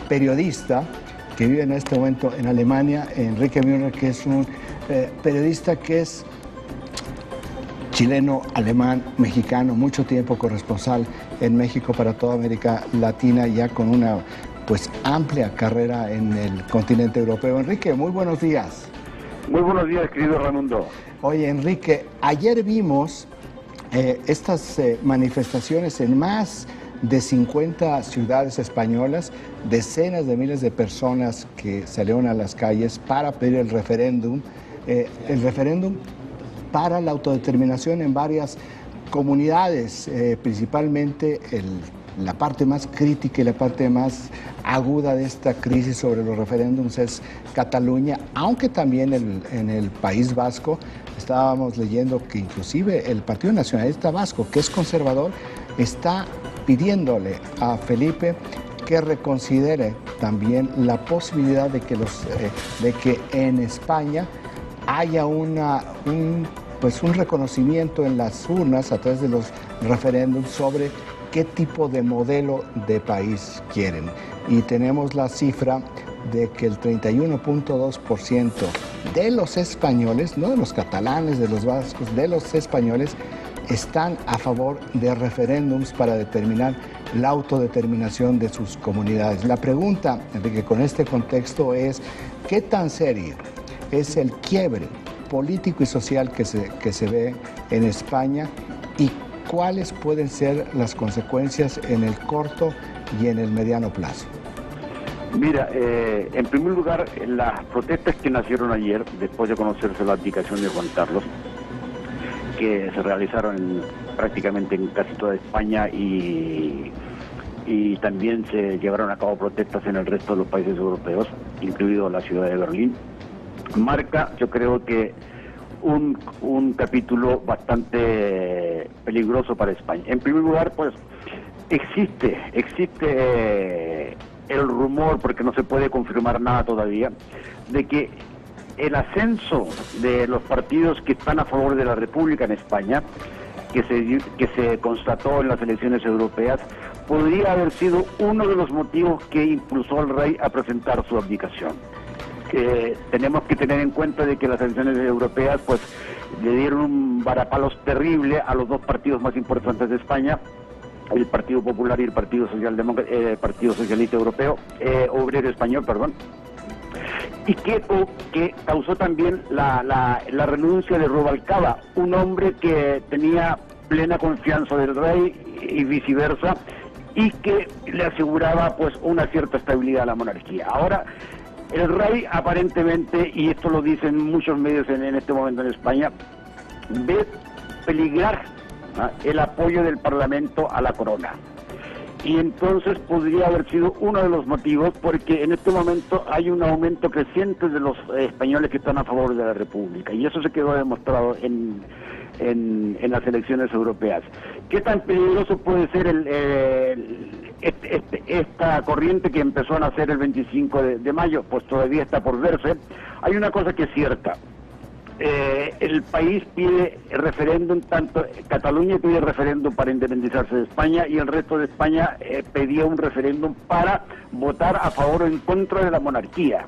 periodista que vive en este momento en Alemania. Enrique Müller, que es un periodista que es chileno, alemán, mexicano, mucho tiempo corresponsal en México para toda América Latina, ya con una amplia carrera en el continente europeo. Enrique, muy buenos días. Muy buenos días, querido Raimundo. Oye, Enrique, ayer vimos estas manifestaciones en más de 50 ciudades españolas, decenas de miles de personas que salieron a las calles para pedir el referéndum para la autodeterminación en varias comunidades, principalmente la parte más crítica y la parte más aguda de esta crisis sobre los referéndums es Cataluña, aunque también en el País Vasco estábamos leyendo que inclusive el Partido Nacionalista Vasco, que es conservador, está pidiéndole a Felipe que reconsidere también la posibilidad de que en España haya un reconocimiento en las urnas a través de los referéndums sobre qué tipo de modelo de país quieren. Y tenemos la cifra de que el 31.2% de los españoles, no de los catalanes, de los vascos, de los españoles, están a favor de referéndums para determinar la autodeterminación de sus comunidades. La pregunta, Enrique, con este contexto es, ¿qué tan serio es el quiebre político y social que se ve en España y cuáles pueden ser las consecuencias en el corto y en el mediano plazo. Mira, en primer lugar, las protestas que nacieron ayer, después de conocerse la abdicación de Juan Carlos, que se realizaron prácticamente en casi toda España y también se llevaron a cabo protestas en el resto de los países europeos, incluido la ciudad de Berlín, marca, yo creo que un capítulo bastante peligroso para España. En primer lugar, pues existe el rumor, porque no se puede confirmar nada todavía, de que el ascenso de los partidos que están a favor de la República en España, que se constató en las elecciones europeas, podría haber sido uno de los motivos que impulsó al rey a presentar su abdicación. Tenemos que tener en cuenta de que las elecciones europeas pues le dieron un varapalos terrible a los dos partidos más importantes de España, el Partido Popular y el Partido Socialista Europeo, Obrero Español, perdón, y que causó también la renuncia de Rubalcaba, un hombre que tenía plena confianza del rey y viceversa, y que le aseguraba pues una cierta estabilidad a la monarquía. Ahora, el rey aparentemente, y esto lo dicen muchos medios en este momento en España, ve peligrar el apoyo del Parlamento a la corona. Y entonces podría haber sido uno de los motivos, porque en este momento hay un aumento creciente de los españoles que están a favor de la República, y eso se quedó demostrado en las elecciones europeas. ¿Qué tan peligroso puede ser esta corriente que empezó a nacer el 25 de mayo? Pues todavía está por verse. Hay una cosa que es cierta. El país pide referéndum, tanto Cataluña pide referéndum para independizarse de España, y el resto de España pedía un referéndum para votar a favor o en contra de la monarquía.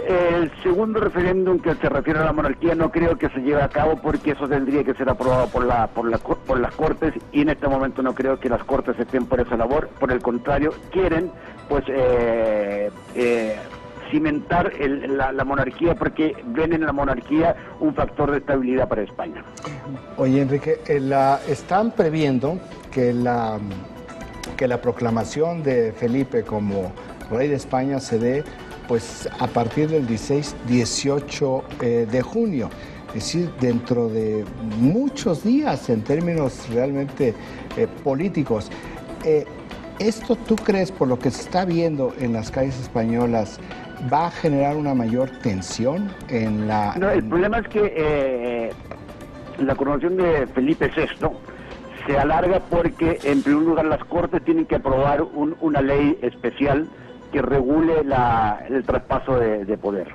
El segundo referéndum, que se refiere a la monarquía, no creo que se lleve a cabo, porque eso tendría que ser aprobado por las Cortes, y en este momento no creo que las Cortes estén por esa labor. Por el contrario, quieren pues cimentar la monarquía, porque ven en la monarquía un factor de estabilidad para España. Oye, Enrique, están previendo que la proclamación de Felipe como rey de España se dé pues a partir del 16-18 de junio, es decir, dentro de muchos días en términos realmente políticos. ¿Esto tú crees, por lo que se está viendo en las calles españolas, va a generar una mayor tensión en la...? No, el problema es que la coronación de Felipe VI se alarga porque, en primer lugar, las Cortes tienen que aprobar una ley especial que regule el traspaso de poder.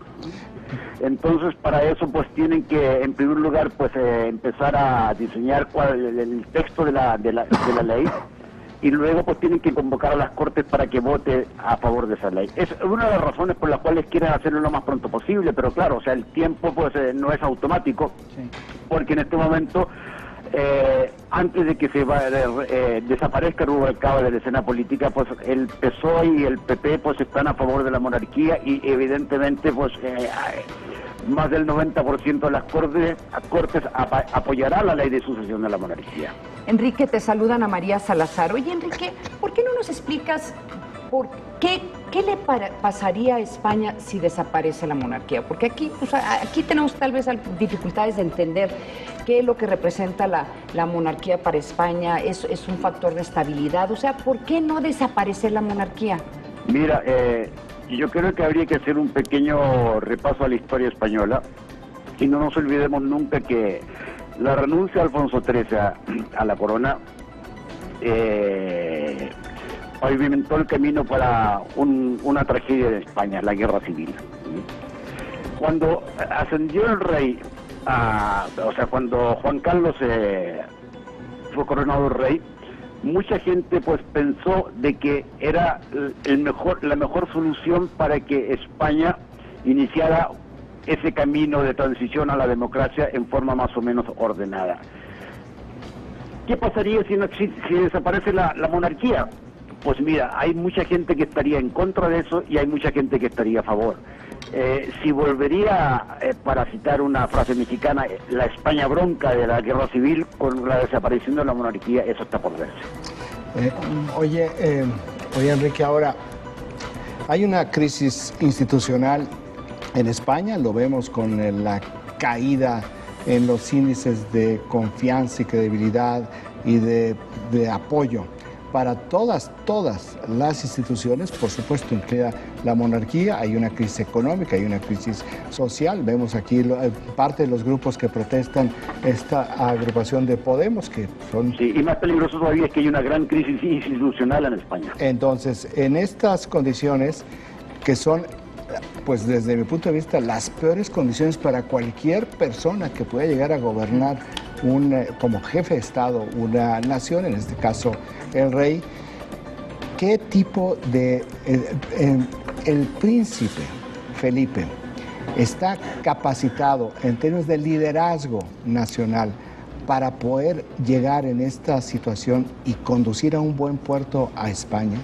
Entonces, para eso pues tienen que, en primer lugar, pues empezar a diseñar el texto de la ley, y luego pues tienen que convocar a las Cortes para que vote a favor de esa ley. Es una de las razones por las cuales quieren hacerlo lo más pronto posible, pero claro, o sea, el tiempo pues no es automático, sí, porque en este momento, antes de que desaparezca Rubalcaba de la escena política, pues el PSOE y el PP pues están a favor de la monarquía, y evidentemente pues más del 90% de las Cortes apoyará la ley de sucesión de la monarquía. Enrique, te saludan a María Salazar. Oye, Enrique, ¿por qué no nos explicas qué le pasaría a España si desaparece la monarquía? Porque aquí tenemos tal vez dificultades de entender qué es lo que representa la monarquía para España. Es un factor de estabilidad. O sea, ¿por qué no desaparecer la monarquía? Mira, yo creo que habría que hacer un pequeño repaso a la historia española, y no nos olvidemos nunca que la renuncia de Alfonso XIII a la corona pavimentó el camino para una tragedia de España, la guerra civil. Cuando ascendió el rey, cuando Juan Carlos fue coronado rey, mucha gente pues pensó de que era la mejor solución para que España iniciara ese camino de transición a la democracia en forma más o menos ordenada. ¿Qué pasaría si desaparece la monarquía? pues mira, hay mucha gente que estaría en contra de eso y hay mucha gente que estaría a favor. Si volvería, para citar una frase mexicana, la España bronca de la guerra civil con la desaparición de la monarquía, eso está por verse. Oye, Enrique, ahora hay una crisis institucional en España, lo vemos con la caída en los índices de confianza y credibilidad y de apoyo para todas las instituciones, por supuesto incluida la monarquía. Hay una crisis económica, hay una crisis social. Vemos aquí parte de los grupos que protestan esta agrupación de Podemos, que son... Sí, y más peligroso todavía es que hay una gran crisis institucional en España. Entonces, en estas condiciones, que son, pues desde mi punto de vista, las peores condiciones para cualquier persona que pueda llegar a gobernar como jefe de Estado una nación, en este caso el rey, ¿qué tipo de... el príncipe Felipe está capacitado en términos de liderazgo nacional para poder llegar en esta situación y conducir a un buen puerto a España?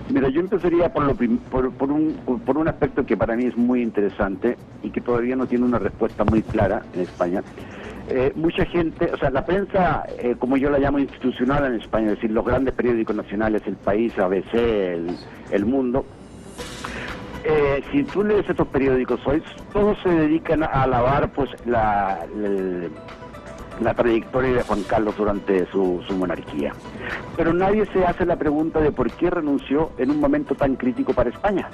Mira, yo empezaría por un aspecto que para mí es muy interesante y que todavía no tiene una respuesta muy clara en España. Mucha gente, o sea, la prensa, como yo la llamo institucional en España, es decir, los grandes periódicos nacionales, El País, ABC, El Mundo, si tú lees estos periódicos hoy, todos se dedican a alabar pues la trayectoria de Juan Carlos durante su monarquía. Pero nadie se hace la pregunta de por qué renunció en un momento tan crítico para España.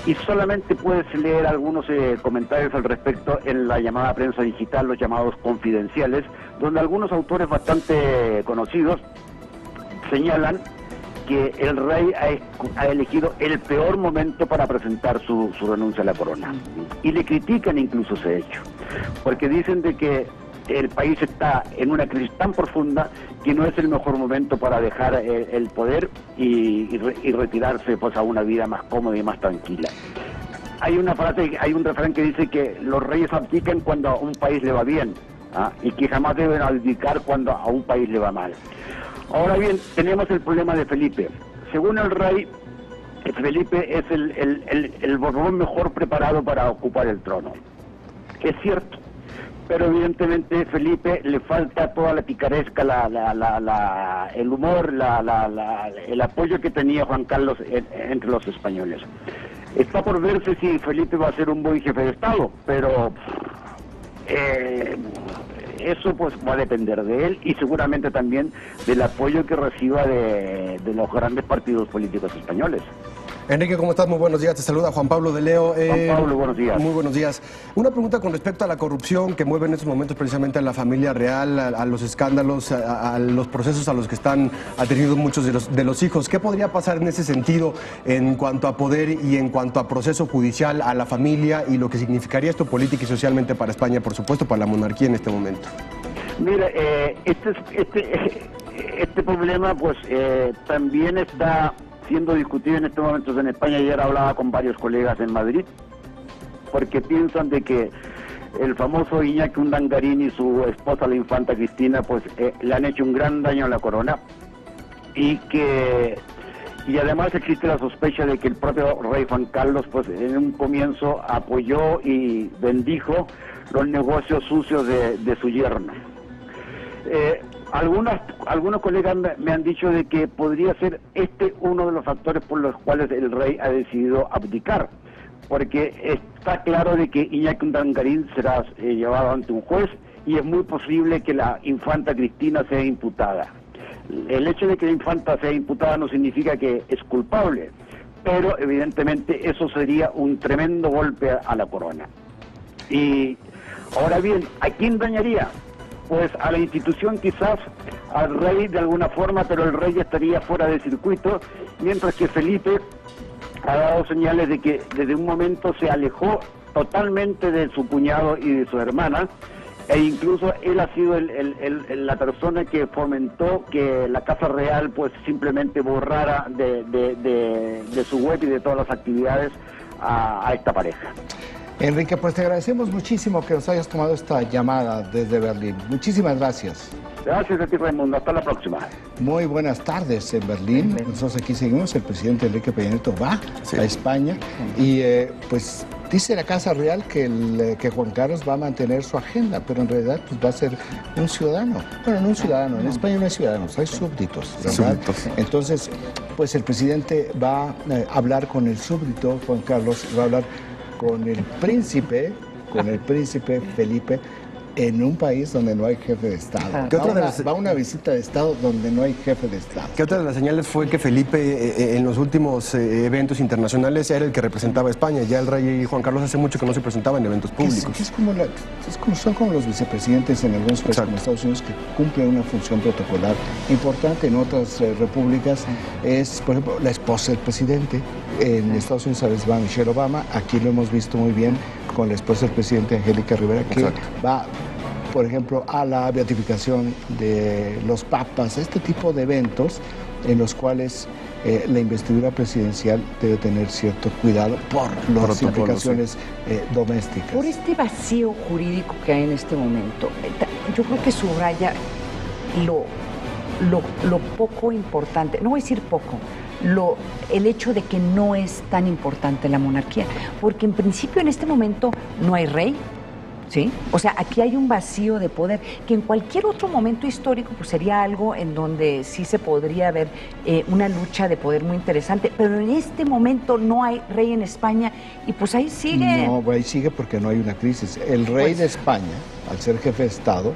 Y solamente puedes leer algunos comentarios al respecto en la llamada prensa digital, los llamados confidenciales, donde algunos autores bastante conocidos señalan que el rey ha elegido el peor momento para presentar su renuncia a la corona. Y le critican incluso ese hecho, porque dicen de que el país está en una crisis tan profunda que no es el mejor momento para dejar el poder y retirarse pues a una vida más cómoda y más tranquila. Hay una frase, hay un refrán que dice que los reyes abdican cuando a un país le va bien, y que jamás deben abdicar cuando a un país le va mal. Ahora bien, tenemos el problema de Felipe. Según el rey, Felipe es el Borbón mejor preparado para ocupar el trono. Es cierto, pero evidentemente Felipe le falta toda la picaresca, el humor, el apoyo que tenía Juan Carlos entre los españoles. Está por verse si Felipe va a ser un buen jefe de Estado, pero eso pues va a depender de él y seguramente también del apoyo que reciba de los grandes partidos políticos españoles. Enrique, ¿cómo estás? Muy buenos días. Te saluda Juan Pablo de Leo. Juan Pablo, buenos días. Muy buenos días. Una pregunta con respecto a la corrupción que mueve en estos momentos precisamente a la familia real, a los escándalos, a los procesos a los que están atendidos muchos de los hijos. ¿Qué podría pasar en ese sentido en cuanto a poder y en cuanto a proceso judicial, a la familia y lo que significaría esto política y socialmente para España, por supuesto, para la monarquía en este momento? Mira, este problema pues también está siendo discutido en estos momentos en España. Ayer hablaba con varios colegas en Madrid, porque piensan de que el famoso Iñaki Urdangarín y su esposa, la infanta Cristina, pues le han hecho un gran daño a la corona, y además existe la sospecha de que el propio rey Juan Carlos, pues en un comienzo apoyó y bendijo los negocios sucios de su yerno. Algunos colegas me han dicho de que podría ser uno de los factores por los cuales el rey ha decidido abdicar, porque está claro de que Iñaki Urdangarín será llevado ante un juez y es muy posible que la infanta Cristina sea imputada. El hecho de que la infanta sea imputada no significa que es culpable, pero evidentemente eso sería un tremendo golpe a la corona. Y ahora bien, ¿a quién dañaría? Pues a la institución, quizás al rey de alguna forma, pero el rey ya estaría fuera de circuito, mientras que Felipe ha dado señales de que desde un momento se alejó totalmente de su cuñado y de su hermana, e incluso él ha sido la persona que fomentó que la Casa Real pues simplemente borrara de su web y de todas las actividades a esta pareja. Enrique, pues te agradecemos muchísimo que nos hayas tomado esta llamada desde Berlín. Muchísimas gracias. Gracias a ti, Raimundo. Hasta la próxima. Muy buenas tardes en Berlín. Nosotros aquí seguimos. El presidente Enrique Peña Nieto va a España y pues dice la Casa Real que Juan Carlos va a mantener su agenda, pero en realidad pues, va a ser un ciudadano. Bueno, no un ciudadano. En España no hay ciudadanos, hay súbditos, ¿verdad? Súbditos. Entonces, pues el presidente va a hablar con el súbdito Juan Carlos, va a hablar con el príncipe Felipe, en un país donde no hay jefe de Estado. Va a una visita de Estado donde no hay jefe de Estado. ¿Qué otra de las señales fue que Felipe en los últimos eventos internacionales era el que representaba a España? Ya el rey Juan Carlos hace mucho que no se presentaba en eventos públicos. Son como los vicepresidentes en algunos países como Estados Unidos que cumplen una función protocolar importante. En otras repúblicas es, por ejemplo, la esposa del presidente. En Estados Unidos a veces va Michelle Obama. Aquí lo hemos visto muy bien con la esposa del presidente, Angélica Rivera, que va, por ejemplo, a la beatificación de los papas, este tipo de eventos en los cuales la investidura presidencial debe tener cierto cuidado por las implicaciones domésticas. Por este vacío jurídico que hay en este momento, yo creo que subraya lo poco importante, no voy a decir poco, el hecho de que no es tan importante la monarquía, porque en principio en este momento no hay rey, ¿sí? O sea, aquí hay un vacío de poder que en cualquier otro momento histórico pues sería algo en donde sí se podría ver una lucha de poder muy interesante, pero en este momento no hay rey en España y pues ahí sigue. No, ahí sigue porque no hay una crisis. El rey de España, al ser jefe de Estado,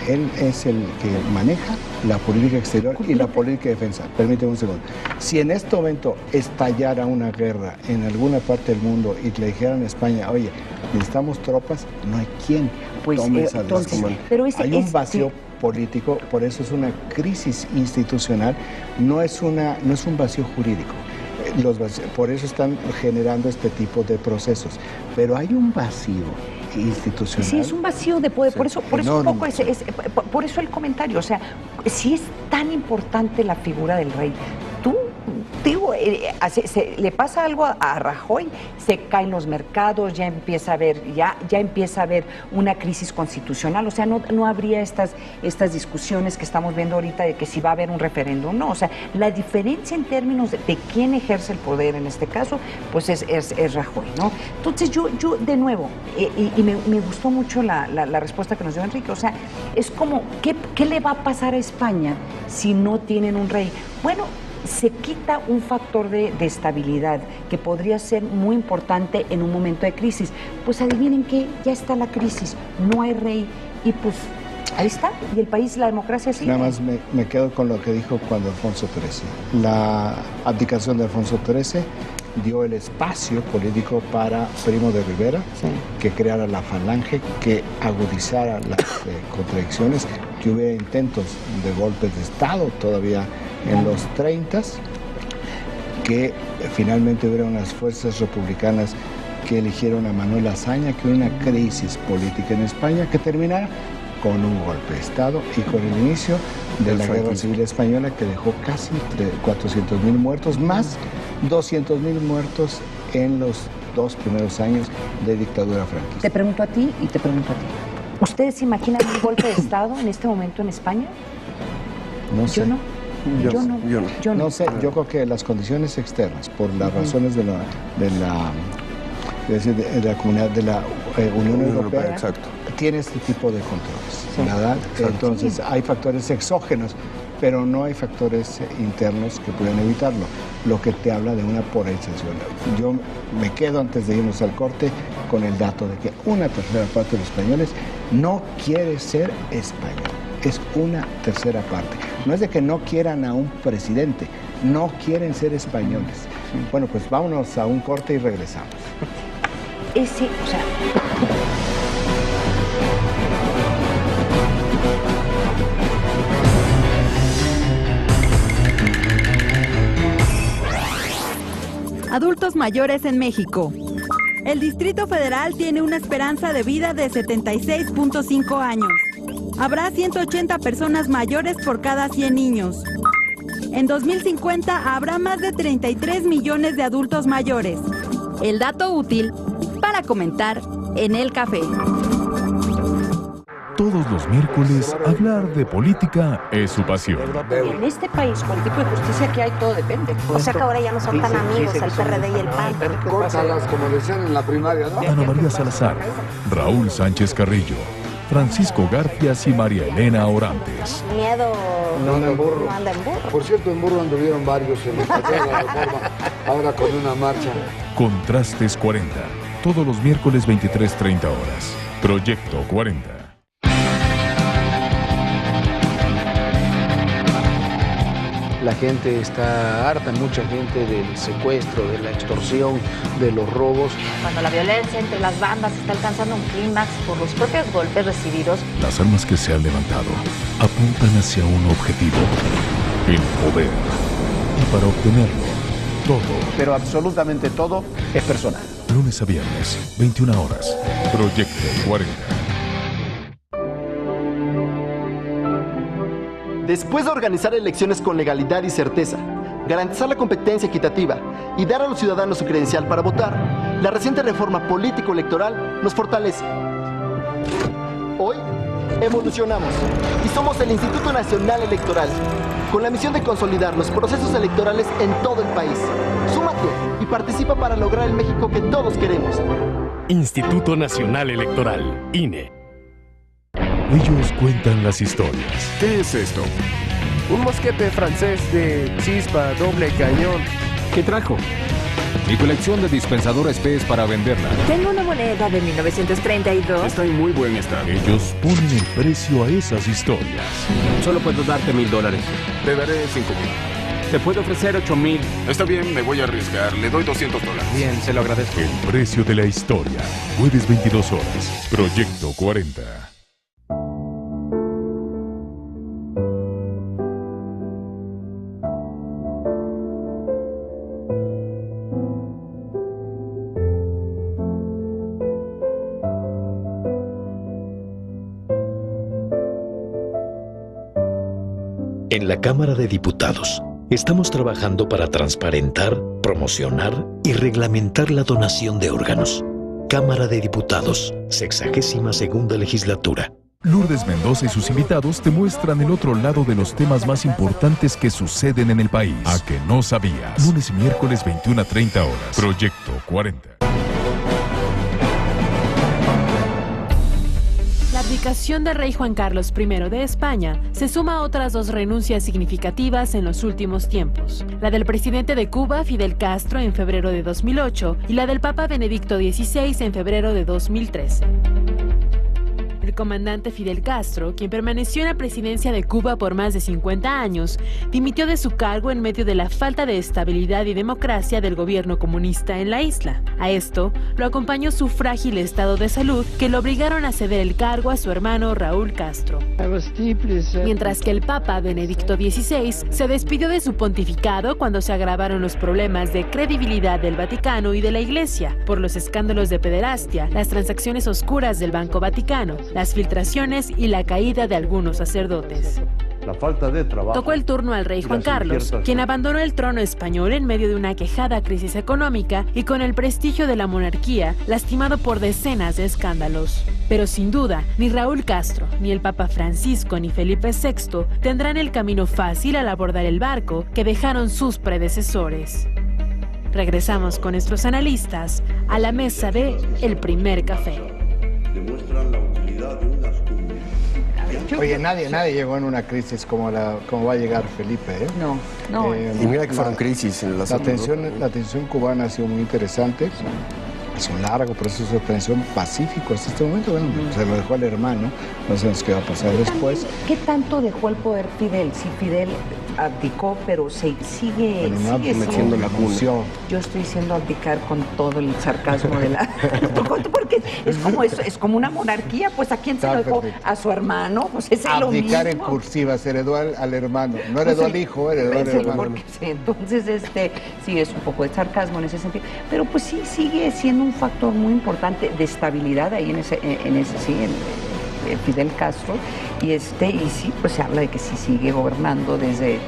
él es el que maneja la política exterior y la política de defensa. Permíteme un segundo. Si en este momento estallara una guerra en alguna parte del mundo y le dijeran a España, oye, necesitamos tropas, no hay quien tome esa decisión. Hay un vacío político, por eso es una crisis institucional, no es un vacío jurídico. Por eso están generando este tipo de procesos. Pero hay un vacío institucional. Sí, es un vacío de poder, por eso un poco por eso el comentario, o sea, si es tan importante la figura del rey, le pasa algo a Rajoy, se caen los mercados, ya empieza a haber una crisis constitucional, o sea, no habría estas discusiones que estamos viendo ahorita de que si va a haber un referéndum, no, o sea, la diferencia en términos de quién ejerce el poder en este caso, pues es Rajoy, ¿no? Entonces yo de nuevo, y me gustó mucho la respuesta que nos dio Enrique, o sea, es como, ¿qué le va a pasar a España si no tienen un rey? Bueno, se quita un factor de estabilidad que podría ser muy importante en un momento de crisis. Pues adivinen qué, ya está la crisis, no hay rey y pues ahí está, y el país, la democracia sigue. Nada más me quedo con lo que dijo cuando Alfonso XIII. La abdicación de Alfonso XIII dio el espacio político para Primo de Rivera, que creara la falange, que agudizara las contradicciones, que hubiera intentos de golpes de Estado todavía en los 30s, que finalmente hubiera unas fuerzas republicanas que eligieron a Manuel Azaña, que hubo una crisis política en España que terminara con un golpe de Estado y con el inicio de la Guerra Civil Española, que dejó casi 400.000 muertos, más 200.000 muertos en los 2 primeros años de dictadura franquista. Te pregunto a ti y te pregunto a ti. ¿Ustedes se imaginan un golpe de Estado en este momento en España? No sé. Yo no. Yo no sé, yo creo que las condiciones externas, por las razones de la comunidad de la Unión Europea, tiene este tipo de controles, ¿verdad? Entonces hay factores exógenos, pero no hay factores internos que puedan evitarlo, lo que te habla de una polarización. Yo me quedo, antes de irnos al corte, con el dato de que una tercera parte de los españoles no quiere ser español. Es una tercera parte. No es de que no quieran a un presidente, no quieren ser españoles. Bueno, pues vámonos a un corte y regresamos. Adultos mayores en México. El Distrito Federal tiene una esperanza de vida de 76.5 años. Habrá 180 personas mayores por cada 100 niños. En 2050 habrá más de 33 millones de adultos mayores. El dato útil para comentar en el café. Todos los miércoles, hablar de política es su pasión. En este país, con el tipo de justicia que hay, todo depende. O sea que ahora ya no son tan amigos el PRD y el PAN. Córtalas, como decían en la primaria, ¿no? Ana María Salazar, Raúl Sánchez Carrillo, Francisco Garfias y María Elena Orantes. Miedo. No anda en burro. No anda en burro. Por cierto, en burro anduvieron varios en el paseo de la reforma, ahora con una marcha. Contrastes 40, todos los miércoles 23:30 horas. Proyecto 40. La gente está harta, mucha gente del secuestro, de la extorsión, de los robos. Cuando la violencia entre las bandas está alcanzando un clímax por los propios golpes recibidos. Las armas que se han levantado apuntan hacia un objetivo, el poder. Y para obtenerlo, todo. Pero absolutamente todo es personal. Lunes a viernes, 21 horas. Proyecto 40. Después de organizar elecciones con legalidad y certeza, garantizar la competencia equitativa y dar a los ciudadanos su credencial para votar, la reciente reforma político-electoral nos fortalece. Hoy, evolucionamos y somos el Instituto Nacional Electoral, con la misión de consolidar los procesos electorales en todo el país. Súmate y participa para lograr el México que todos queremos. Instituto Nacional Electoral, INE. Ellos cuentan las historias. ¿Qué es esto? Un mosquete francés de chispa, doble cañón. ¿Qué trajo? Mi colección de dispensadores PES para venderla. Tengo una moneda de 1932. Está en muy buen estado. Ellos ponen el precio a esas historias. Solo puedo darte $1,000. Te daré 5,000. Te puedo ofrecer 8,000. Está bien, me voy a arriesgar. Le doy $200. Bien, se lo agradezco. El precio de la historia. Jueves 22 horas. Proyecto 40. En la Cámara de Diputados, estamos trabajando para transparentar, promocionar y reglamentar la donación de órganos. Cámara de Diputados, 62ª legislatura. Lourdes Mendoza y sus invitados te muestran el otro lado de los temas más importantes que suceden en el país. ¿A que no sabías? Lunes y miércoles 21:30 horas. Proyecto 40. La abdicación del rey Juan Carlos I de España se suma a otras dos renuncias significativas en los últimos tiempos. La del presidente de Cuba, Fidel Castro, en febrero de 2008 y la del Papa Benedicto XVI en febrero de 2013. El comandante Fidel Castro, quien permaneció en la presidencia de Cuba por más de 50 años, dimitió de su cargo en medio de la falta de estabilidad y democracia del gobierno comunista en la isla. A esto lo acompañó su frágil estado de salud, que lo obligaron a ceder el cargo a su hermano Raúl Castro. Mientras que el Papa Benedicto XVI se despidió de su pontificado cuando se agravaron los problemas de credibilidad del Vaticano y de la Iglesia por los escándalos de pederastia, las transacciones oscuras del Banco Vaticano, las filtraciones y la caída de algunos sacerdotes. La falta de trabajo. Tocó el turno al rey Juan Carlos, quien abandonó el trono español en medio de una quejada crisis económica y con el prestigio de la monarquía lastimado por decenas de escándalos. Pero sin duda, ni Raúl Castro, ni el Papa Francisco, ni Felipe VI tendrán el camino fácil al abordar el barco que dejaron sus predecesores. Regresamos con nuestros analistas a la mesa de El Primer Café. Demuestran la utilidad de unas comunidades. Oye, nadie llegó en una crisis como va a llegar Felipe, ¿eh? No. Y mira que fueron crisis en la tensión cubana ha sido muy interesante. Es un largo proceso de tensión pacífico hasta este momento. Bueno, se lo dejó al hermano, no sabemos qué va a pasar después. ¿Qué tanto dejó el poder Fidel? Si Fidel abdicó, pero sigue metiendo la función. Yo estoy diciendo abdicar con todo el sarcasmo de la... Porque es como una monarquía, pues ¿a quién se lo dejó? A su hermano, pues es lo mismo. Abdicar en cursiva, se heredó al hermano. No heredó al hijo, heredó al hermano. Entonces, sí, es un poco de sarcasmo en ese sentido. Pero pues sí, sigue siendo un factor muy importante de estabilidad ahí en Fidel Castro, y sí, pues se habla de que sí sigue gobernando desde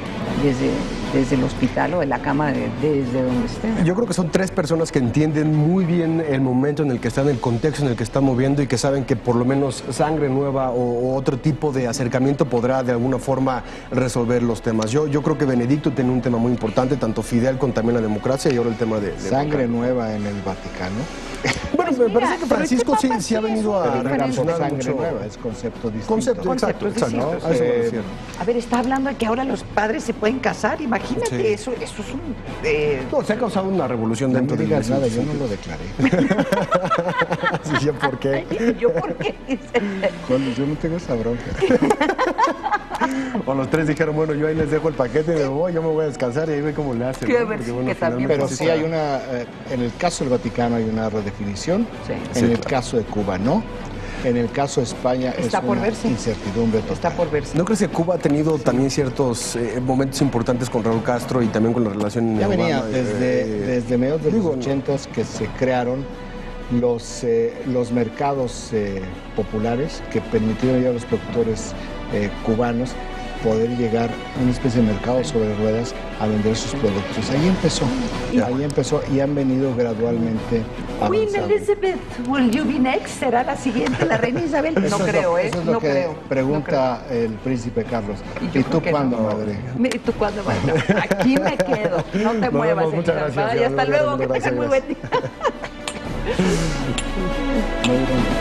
el hospital o de la cama, desde donde esté. Yo creo que son 3 personas que entienden muy bien el momento en el que están, el contexto en el que están moviendo y que saben que por lo menos sangre nueva o otro tipo de acercamiento podrá de alguna forma resolver los temas. Yo creo que Benedicto tiene un tema muy importante, tanto Fidel con también la democracia y ahora el tema de sangre nueva en el Vaticano. Bueno, me parece que Francisco sí ha venido a relacionar sangre mucho. nueva, es concepto distinto. Conceptos distintos. ¿No? A eso me refiero. A ver, está hablando de que ahora los padres se pueden casar, imagínate, eso es un... No, se ha causado una revolución dentro de la iglesia. Nada, yo no lo declaré. ¿Yo por qué? ¿Yo por qué? Yo no tengo esa bronca. O los 3 dijeron, bueno, yo ahí les dejo el paquete y me voy, yo me voy a descansar y ahí ve cómo le hacen. ¿no? Bueno, pero sí hay una, en el caso del Vaticano hay una redefinición, en el caso de Cuba no. En el caso de España está es por una verse. Incertidumbre total. Está por verse. ¿No crees que Cuba ha tenido también ciertos momentos importantes con Raúl Castro y también con la relación ya venía Obama, desde mediados de los 80s que se crearon los mercados populares que permitieron ya a los productores cubanos poder llegar a una especie de mercado sobre ruedas a vender sus productos. Ahí empezó y han venido gradualmente avanzando. Queen Elizabeth, will you be next? ¿Será la siguiente, la reina Isabel? No creo, Eso es lo que pregunta el príncipe Carlos. ¿Y tú cuándo, madre? ¿Y tú cuándo, madre? Aquí me quedo. No te muevas. Muchas gracias. Y hasta luego, que tengas muy buen día. Muy bien.